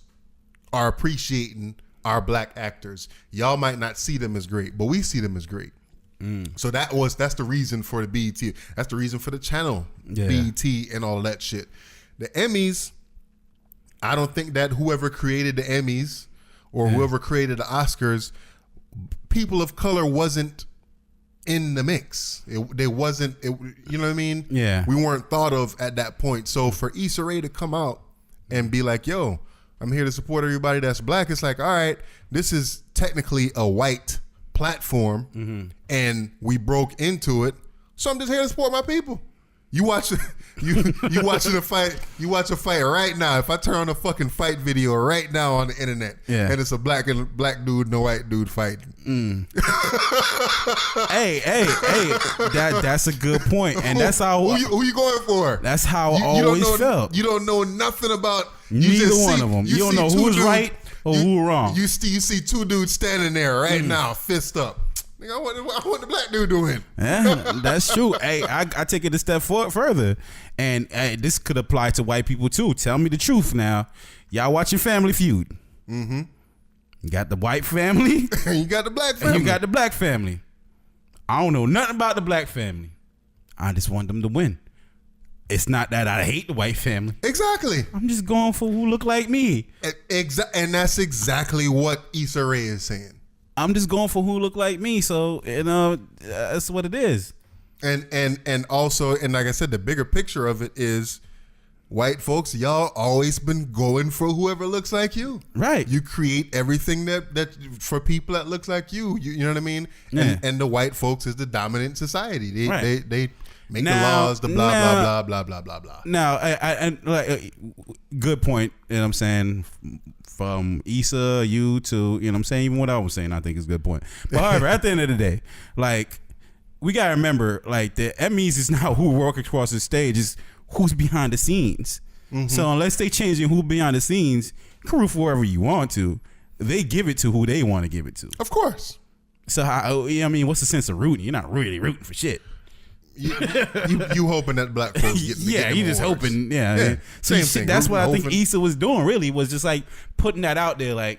are appreciating our black actors. Y'all might not see them as great, but we see them as great. So that's the reason for the BET. That's the reason for the channel BET and all that shit. The Emmys, I don't think that whoever created the Emmys or whoever created the Oscars, people of color wasn't in the mix. They wasn't. You know what I mean? Yeah. We weren't thought of at that point. So for Issa Rae to come out and be like, "Yo, I'm here to support everybody that's black," it's like, all right, this is technically a white platform, and we broke into it, so I'm just here to support my people. You watch watching a fight. You watch a fight right now. If I turn on a fucking fight video right now on the internet, and it's a black dude and a white dude fighting. Hey, that's a good point, and that's how. Who you going for? That's how I always felt. You don't know nothing about neither one of them. You don't know who's right or who wrong. You see two dudes standing there right now, fist up. Nigga, I want the black dude to win. Yeah, that's true. Hey, I take it a step further, and this could apply to white people too. Tell me the truth now. Y'all watching Family Feud? You got the white family, and you got the black family. And you got the black family. I don't know nothing about the black family. I just want them to win. It's not that I hate the white family. Exactly. I'm just going for who look like me. And that's exactly what Issa Rae is saying. I'm just going for who look like me, so that's what it is. And also, and like I said, the bigger picture of it is, white folks, y'all always been going for whoever looks like you. Right. You create everything that for people that looks like you. You know what I mean? Yeah. And the white folks is the dominant society. They Right. they make the laws, the blah blah blah blah blah blah blah. Now, I like good point. You know what I'm saying? From Issa, you to, you know what I'm saying? Even what I was saying, I think is a good point. But however, at the end of the day, like, we gotta remember, like, the Emmys is not who walk across the stage, it's who's behind the scenes. Mm-hmm. So unless they changing who behind the scenes, you can root for whoever you want to. They give it to who they want to give it to. Of course. So I mean, what's the sense of rooting? You're not really rooting for shit. You hoping that black folks get yeah, you just awards. hoping. Yeah. So Same thing. That's what I think Hoping. Issa was doing. Really, was just like putting that out there. Like,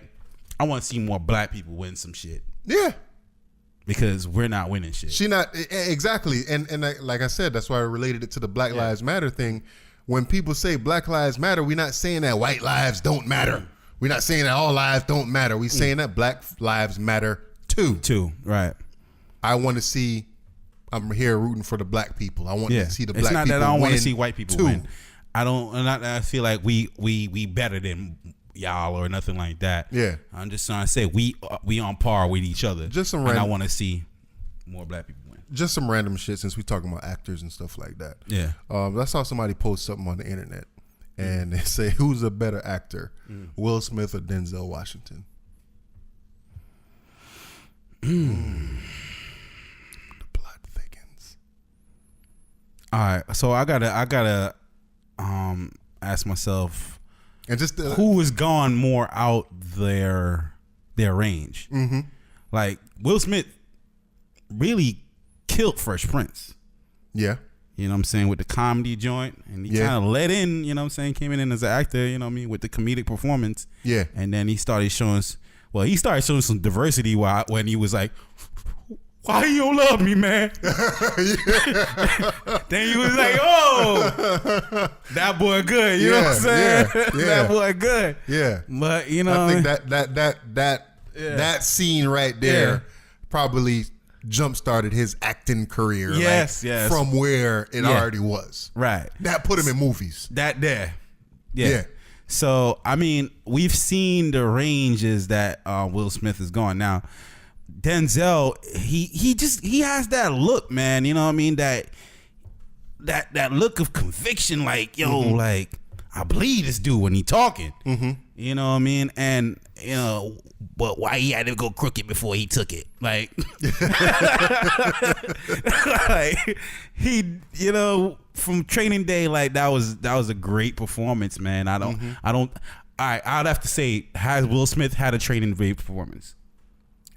I want to see more black people win some shit. Yeah. Because we're not winning shit. She not exactly, and like I said, that's why I related it to the Black Lives Matter thing. When people say Black Lives Matter, we're not saying that white lives don't matter. We're not saying that all lives don't matter. We're saying that Black lives matter too. Right. I want to see. I'm here rooting for the black people. I want to see the black people. It's not people that I don't want to win see white people too. win. I feel like we better than y'all or nothing like that. Yeah. I'm just trying to say we on par with each other. Just some and I random- want to see more black people win. Just some random shit since we talking about actors and stuff like that. Yeah. I saw somebody post something on the internet and they say, who's a better actor, Will Smith or Denzel Washington? The plot thickens. All right. So I gotta ask myself, And just who has gone more out their range? Mm-hmm. Like, Will Smith really killed Fresh Prince. Yeah. You know what I'm saying? With the comedy joint. And he kind of let in, you know what I'm saying? Came in as an actor, you know what I mean? With the comedic performance. Yeah. And then he started showing some diversity when he was like, why you don't love me, man? Then he was like, oh, that boy good. You know what I'm saying? That boy good. Yeah. But, you know. I think that scene right there probably jump-started his acting career. Yes. From where it already was. Right. That put him in movies. That there. Yeah. Yeah. So, I mean, we've seen the ranges that Will Smith has gone. Now, Denzel, he has that look, man. You know what I mean? That look of conviction, like, yo, like, I believe this dude when he talking. Mm-hmm. You know what I mean? And, you know, but why he had to go crooked before he took it? Like, like, he, you know, from Training Day, like, that was a great performance, man. All right, I'd have to say, has Will Smith had a Training Day performance?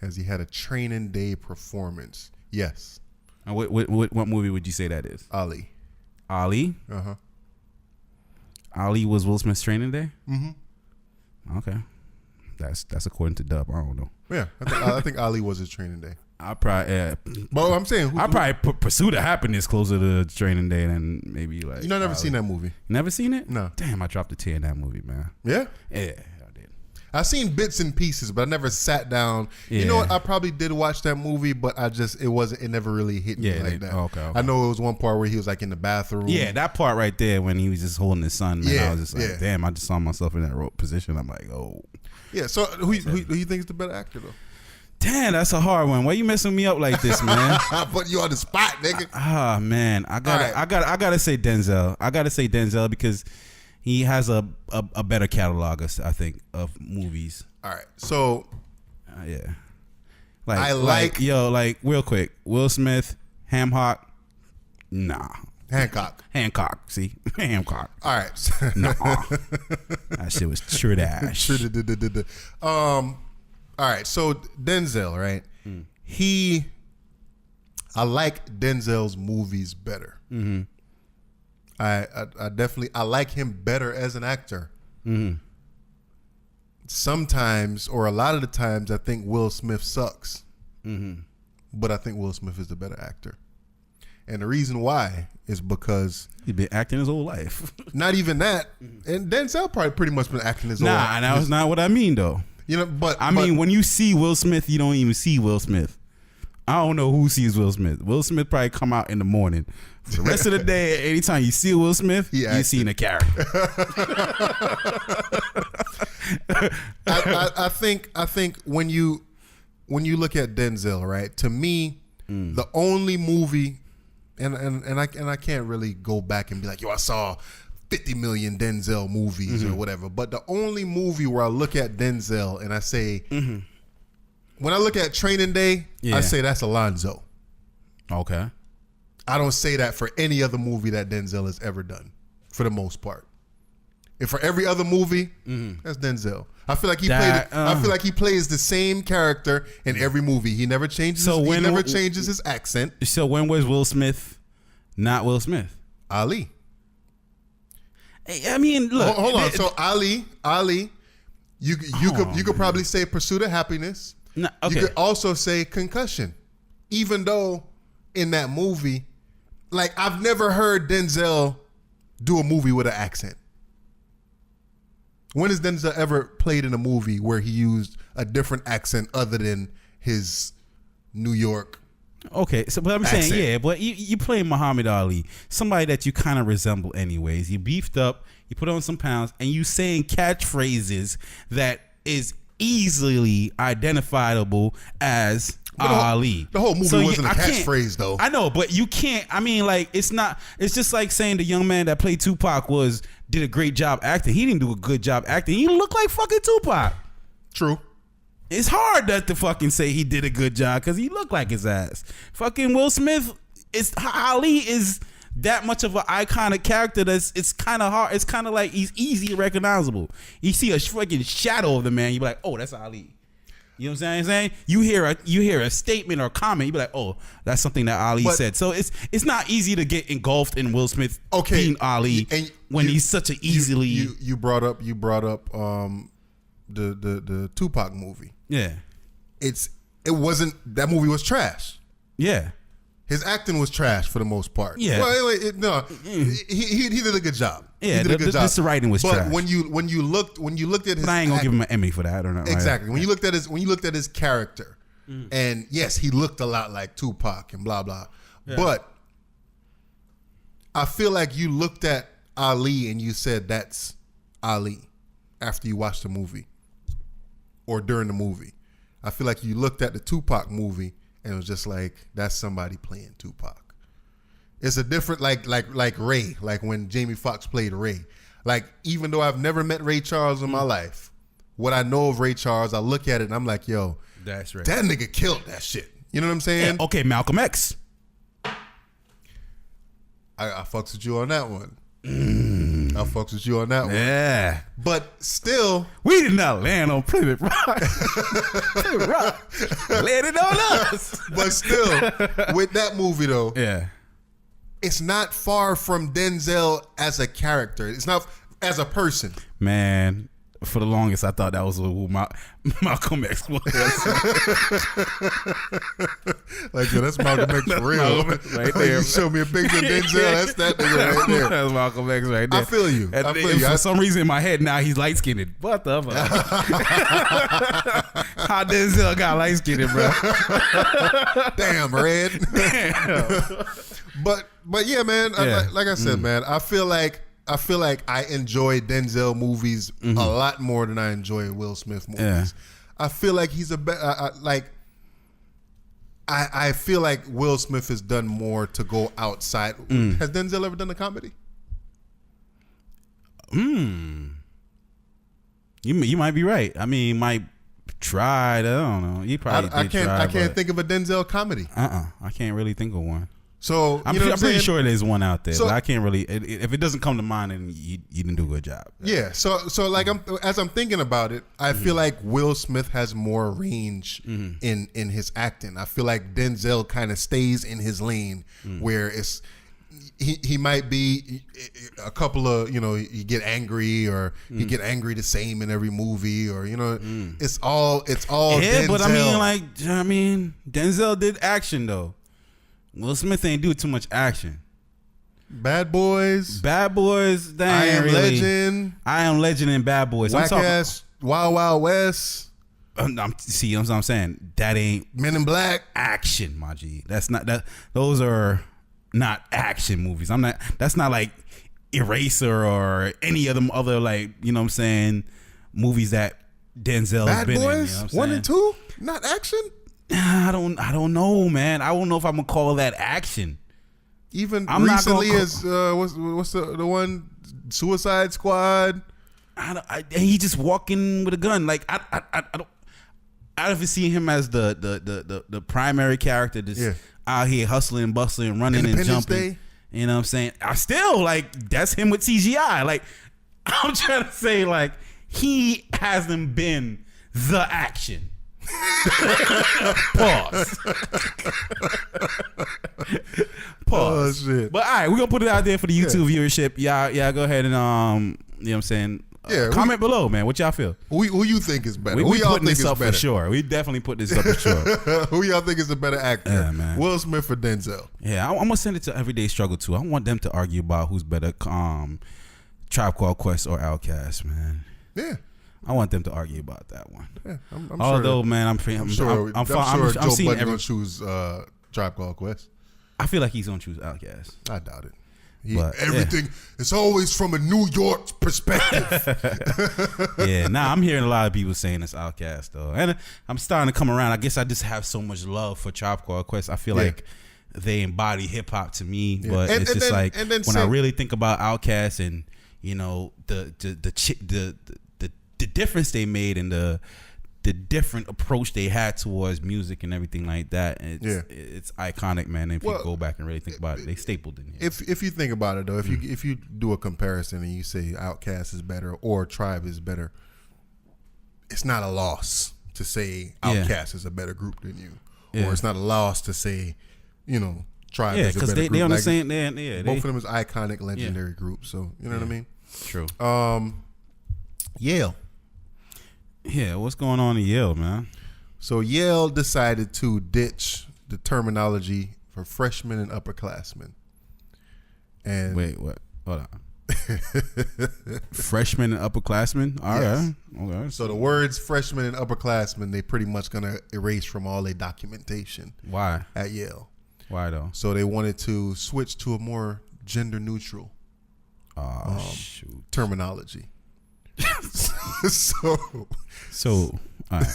Has he had a Training Day performance? Yes. And what movie would you say that is? Ali. Ali? Uh-huh. Ali was Will Smith's Training Day? Mm-hmm. Okay. That's according to Dub. I don't know. Yeah, I think Ali was his Training Day. I probably, But I'm saying, I probably put Pursuit of Happiness closer to Training Day than maybe like. you know, never seen that movie. Never seen it? No. Damn, I dropped a tear in that movie, man. Yeah. Yeah, I did. I've seen bits and pieces, but I never sat down. Yeah. You know what? I probably did watch that movie, but it never really hit me like that. Okay. I know it was one part where he was like in the bathroom. Yeah, that part right there when he was just holding his son, man. Yeah, I was just like, damn, I just saw myself in that position. I'm like, oh. Yeah, so who you think is the better actor though? Damn, that's a hard one. Why you messing me up like this, man? I put you on the spot, nigga. Ah, man, I gotta say Denzel. I gotta say Denzel because he has a better catalog, I think, of movies. All right, so Yeah, like real quick, Will Smith, Ham Hock, nah. Hancock. See, Hancock. All right, Nah, that shit was trash. All right, so Denzel, right? I like Denzel's movies better. Mm-hmm. I definitely like him better as an actor. Mm-hmm. Sometimes, or a lot of the times, I think Will Smith sucks. Mm-hmm. But I think Will Smith is the better actor. And the reason why is because He's been acting his whole life. not even that, and Denzel probably pretty much been acting his whole life. Nah, that was not what I mean, though. You know, but I mean, when you see Will Smith, you don't even see Will Smith. I don't know who sees Will Smith. Will Smith probably come out in the morning. For the rest of the day, anytime you see Will Smith, you're seeing a character. I think when you look at Denzel, right? To me, the only movie, and I can't really go back and be like, yo, I saw 50 million Denzel movies or whatever. But the only movie where I look at Denzel and I say, when I look at Training Day, I say that's Alonzo. Okay. I don't say that for any other movie that Denzel has ever done, for the most part. And for every other movie, that's Denzel. I feel like he plays the same character in every movie. He never changes. Changes his accent. So when was Will Smith not Will Smith? Ali. I mean, look. Hold on. So Ali, you could probably say Pursuit of Happiness. No, okay. You could also say Concussion, even though in that movie, like, I've never heard Denzel do a movie with an accent. When has Denzel ever played in a movie where he used a different accent other than his New York? Okay, so but I'm accent? saying, but you play Muhammad Ali, somebody that you kind of resemble anyways. You beefed up, you put on some pounds, and you saying catchphrases that is easily identifiable as Ali. The whole movie wasn't a catchphrase, though. I know, but you can't. I mean, like, it's not. It's just like saying the young man that played Tupac did a great job acting. He didn't do a good job acting. He looked like fucking Tupac. True. It's hard to fucking say he did a good job because he looked like his ass. Fucking Will Smith Ali is that much of an iconic character it's kind of hard. It's kind of like he's easy recognizable. You see a fucking shadow of the man, you be like, oh, that's Ali. You know what I'm saying? You hear a statement or comment, you be like, oh, that's something that Ali said. So it's not easy to get engulfed in Will Smith being Ali when he's such a easily. You brought up the Tupac movie. Yeah, it wasn't, that movie was trash. Yeah. His acting was trash for the most part. Yeah. Well, he did a good job. Yeah, he did a good job. The writing was trash. But when you looked at his, but I ain't gonna give him an Emmy for that. I don't know. Exactly. Right? When you looked at his character, and yes, he looked a lot like Tupac and blah blah. Yeah. But I feel like you looked at Ali and you said that's Ali after you watched the movie or during the movie. I feel like you looked at the Tupac movie and it was just like, that's somebody playing Tupac. It's a different, like Ray, like when Jamie Foxx played Ray. Like, even though I've never met Ray Charles in my life, what I know of Ray Charles, I look at it and I'm like, yo, that's right. That nigga killed that shit. You know what I'm saying? Yeah, okay, Malcolm X. I fucks with you on that one. I fucks with you on that one. Yeah. But still, we did not land on Plymouth Rock. Plymouth Rock landed on us. But still, with that movie though, yeah, it's not far from Denzel as a character. It's not as a person. Man, for the longest, I thought that was who Malcolm X was. Like, yo, that's Malcolm X for real. Right there. You show me a picture of Denzel, that's that nigga right there. That's Malcolm X right there. I feel you. For some reason in my head now, he's light-skinned. What the fuck? How Denzel got light-skinned, bro? Damn, Red. Damn. But yeah, man, like I said, man, I feel like I enjoy Denzel movies a lot more than I enjoy Will Smith movies. Yeah. I feel like he's I feel like Will Smith has done more to go outside. Has Denzel ever done a comedy? You might be right. I mean, he might tried. I don't know. He probably I can't think of a Denzel comedy. I can't really think of one. So I'm pretty sure there's one out there, but I can't really. If it doesn't come to mind, then you didn't do a good job. Yeah. So like as I'm thinking about it, I feel like Will Smith has more range in his acting. I feel like Denzel kind of stays in his lane, where it's he might be a couple of, you get angry or you get angry the same in every movie, or it's all yeah. Denzel. But I mean, Denzel did action though. Will Smith ain't do too much action. Bad Boys. I Am Legend. I Am Legend and Bad Boys. Whack Ass, Wild Wild West. See, you know what I'm saying? That ain't Men in Black. action, my G. That's not that. Those are not action movies. That's not like Eraser or any of them other, like, you know what I'm saying, movies that Denzel's Bad been Boys in. You know 1 and 2, not action. I don't know, man. I don't know if I'm gonna call that action. Even I'm not recently gonna as what's the one, Suicide Squad. And he just walking with a gun. Like I don't. I don't even see him as the primary character, just out here hustling, bustling, running and jumping. Day. You know what I'm saying? I still like that's him with CGI. Like I'm trying to say, like he hasn't been the action. Pause. Pause. Oh shit! But all right, we're gonna put it out there for the YouTube viewership. Y'all go ahead and you know what I'm saying. Comment below, man. What y'all feel? Who you think is better? We y'all putting think this is up better? for sure. We definitely put this up for sure. Who y'all think is the better actor? Yeah, man. Will Smith or Denzel? Yeah, I'm gonna send it to Everyday Struggle too. I want them to argue about who's better, Tribe Called Quest or Outkast, man. Yeah, I want them to argue about that one. yeah. I'm Although, sure, man, I'm sure Joe Budden's gonna choose Tribe Called Quest. I feel like he's gonna choose Outkast. I doubt it. But, it's always from a New York perspective. Yeah, I'm hearing a lot of people saying it's Outkast though, and I'm starting to come around. I guess I just have so much love for Tribe Called Quest. I feel like they embody hip hop to me, but it's just like when I really think about Outkast and you know the difference they made and the different approach they had towards music and everything like that. It's iconic, man. And if you go back and really think about it, they stapled in here. If you think about it though, if you do a comparison and you say Outkast is better or Tribe is better, it's not a loss to say Outkast is a better group than you, or it's not a loss to say, you know, Tribe is a better group. They on the same. Both of them is iconic, legendary groups. So you know what I mean. True. Yale. Yeah, what's going on in Yale, man? So Yale decided to ditch the terminology for freshmen and upperclassmen. And wait, what? Hold on. Freshmen and upperclassmen? All right. Okay. So the words freshmen and upperclassmen, they pretty much gonna erase from all their documentation. Why? At Yale. Why though? So they wanted to switch to a more gender neutral terminology. So all right.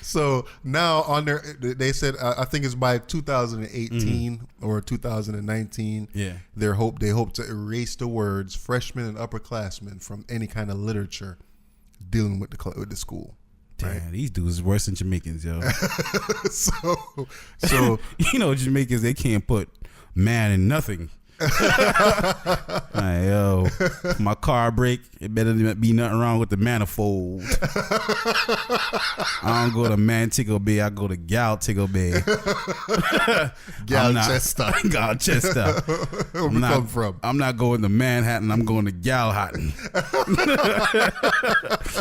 So now on their, they said I think it's by 2018 or 2019. Yeah, they hope to erase the words freshmen and upperclassmen from any kind of literature dealing with the school. Damn, right? These dudes is worse than Jamaicans, yo. so you know, Jamaicans, they can't put man in nothing. Like, yo, my car break, it better be nothing wrong with the manifold. I don't go to Mantico Bay, I go to Galtico Bay. Galchester. Galchester. Where we come from? I'm not going to Manhattan, I'm going to Galhattan.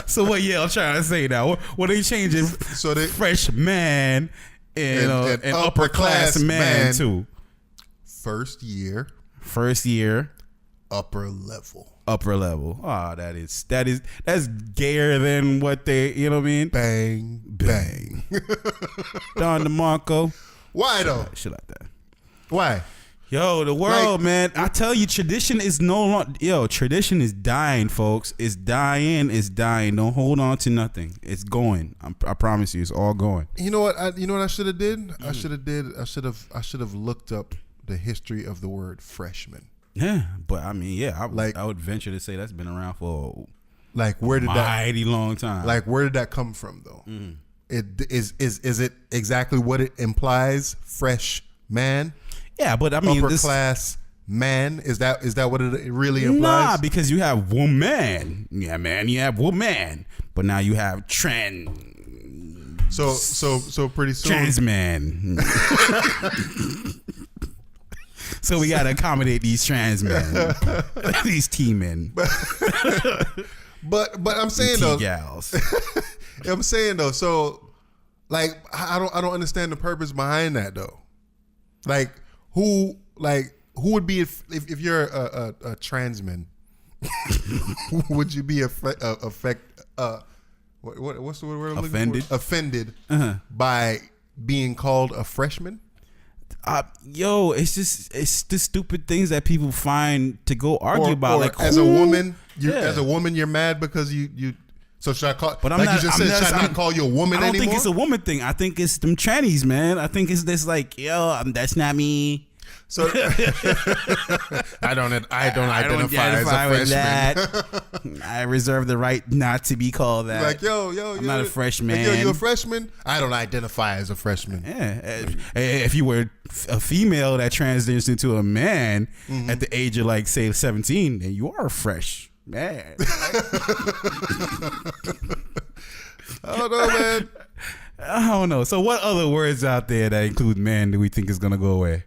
So what Yale trying to say now? What are they changing? So they fresh man and upper class man to first year, upper level. Oh, that's gayer than what they, you know what I mean? Bang. Don DeMarco. Why though? Shit like that. Why? Yo, the world, man. I tell you, tradition is no longer. Yo, tradition is dying, folks. It's dying. Don't hold on to nothing. It's going. I promise you, it's all going. You know what? I should have did. I should have looked up the history of the word freshman. Yeah, but I mean, I would venture to say that's been around for where did mighty long time. Where did that come from though? It is it exactly what it implies? Fresh man. Yeah, but I mean, upper class man. Is that what it really implies? Nah, because you have woman. Yeah, man, you have woman, but now you have trans. So pretty soon trans man. So we gotta accommodate these trans men, these T men. But I'm saying though, gals. I'm saying though, so I don't understand the purpose behind that though. Who would be if you're a trans man? Would you be what's the word I'm Offended? looking for? Offended by being called a freshman. It's the stupid things that people find to go argue about. Like as a woman, you're mad because you. So should I call? But you just said, should I not call you a woman anymore? I don't think it's a woman thing. I think it's them trannies, man. I think it's this like, that's not me. So I don't identify as a freshman. That. I reserve the right not to be called that. Like I'm not a freshman. Like, you a freshman? I don't identify as a freshman. Yeah. If you were a female that transitions into a man at the age of like say 17, then you are fresh. Man. I don't know, man. I don't know. So what other words out there that include man do we think is gonna go away?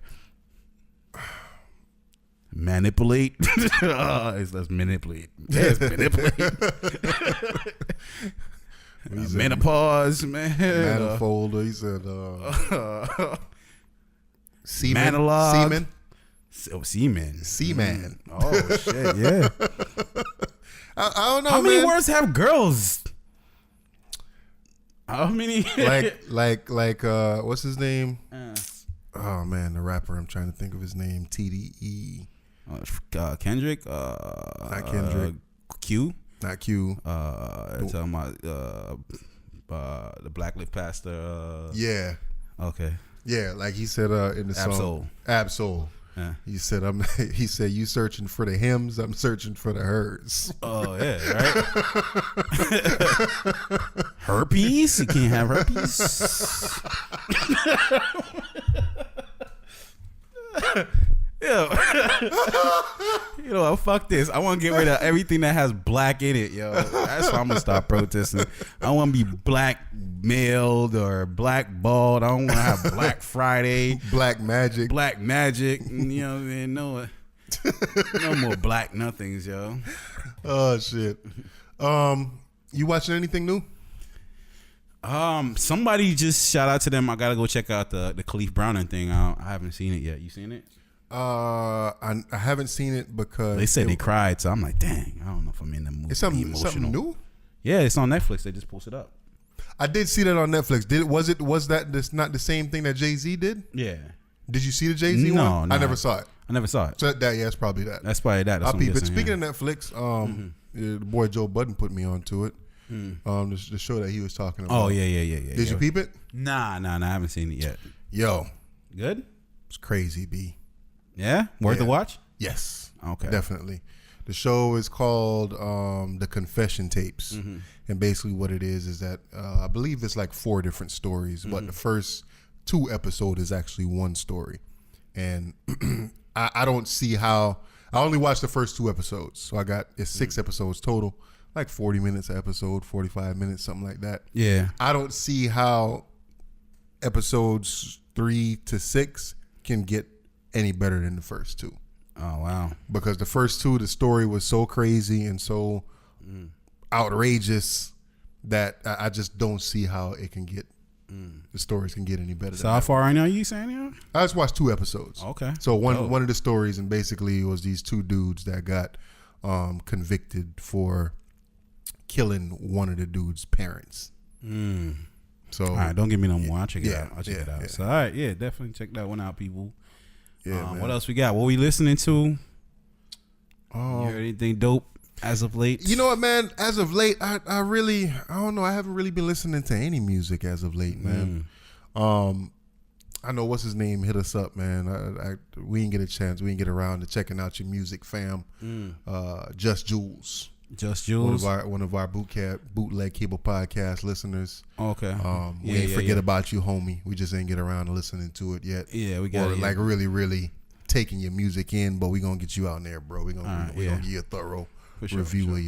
Manipulate. Let's manipulate. Yes, manipulate. Menopause, man. Manifold. He said semen. Manalog. Semen. Oh, semen. Seaman. Oh shit, yeah. I don't know. How many man. words have girls? How many? like what's his name? Oh man, the rapper. I'm trying to think of his name. TDE. Kendrick. Not Kendrick. Q. Not Q. Talking about the Black Lip Pastor. Yeah. Okay. Yeah, like he said in the song. Absol. Yeah. He said he said you searching for the hymns, I'm searching for the hers. Oh yeah, right. Herpes? You can't have herpes. Yo, fuck this. I want to get rid of everything that has black in it, yo. That's why I'm gonna stop protesting. I want to be black mailed or black bald. I don't want to have Black Friday, Black Magic. You know, man, no more black nothings, yo. Oh shit. You watching anything new? Somebody just shout out to them. I gotta go check out the Khalif Browning thing. I haven't seen it yet. You seen it? I haven't seen it because they said they cried, so I'm like, dang, I don't know if I'm in the mood. It's something new. Yeah, it's on Netflix. They just posted up. I did see that on Netflix. Was that not the same thing that Jay-Z did? Yeah. Did you see the Jay-Z one? I never saw it. So it's probably that. That's probably that. I'll peep it. Speaking of Netflix, the boy Joe Budden put me onto it. The show that he was talking about. Oh yeah. Did you peep it? Nah, I haven't seen it yet. Yo, good. It's crazy, B. Yeah, worth a watch. Yes, okay, definitely. The show is called The Confession Tapes, and basically what it is that I believe it's like 4 different stories, but the first 2 episodes is actually one story, and I don't see how. I only watched the first 2 episodes, so it's 6 episodes total. Like 40 minutes an episode, 45 minutes, something like that. Yeah. I don't see how episodes 3 to 6 can get any better than the first 2. Oh, wow. Because the first 2, the story was so crazy and so outrageous that I just don't see how it can get, the stories can get any better. So how far I know you saying here? I just watched 2 episodes. Okay. So one of the stories, and basically it was these 2 dudes that got convicted for killing one of the dude's parents. So all right, don't give me no more. I'll check it out. Yeah. So all right, definitely check that one out, people. Yeah. What else we got? What we listening to? You heard anything dope as of late? You know what, man? As of late, I don't know. I haven't really been listening to any music as of late, man. I know what's his name hit us up, man. We didn't get a chance. We didn't get around to checking out your music, fam. Just Jules. One of our bootleg cable podcast listeners. Okay. We ain't forget about you, homie. We just ain't get around to listening to it yet. Yeah, we got it. Like really, really taking your music in, but we gonna get you out there, bro. We gonna give you a thorough review of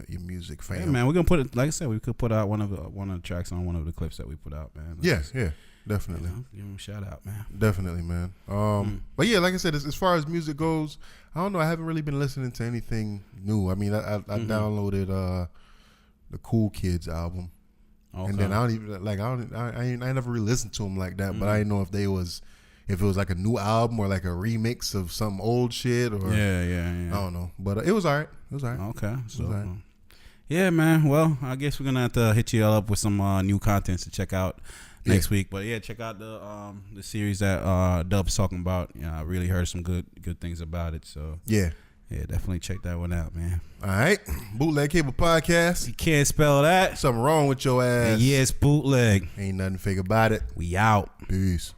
your music, fam. Yeah, man. We're gonna put it. Like I said, we could put out one of the tracks on one of the clips that we put out, man. Yeah, definitely. Give him a shout out, man. Definitely, man. But yeah, like I said, as far as music goes, I don't know. I haven't really been listening to anything new. I mean, I downloaded the Cool Kids album, and then I don't even like. I never really listened to them like that. But I didn't know if it was like a new album or like a remix of some old shit or yeah. I don't know. But it was alright. Okay. So Yeah, man. Well, I guess we're gonna have to hit you all up with some new contents to check out next week. But yeah, check out the series that Dub's talking about. I really heard some good things about it. So yeah, definitely check that one out, man. All right, Bootleg Cable Podcast. You can't spell that. Something wrong with your ass. And yes, bootleg. Ain't nothing fake about it. We out. Peace.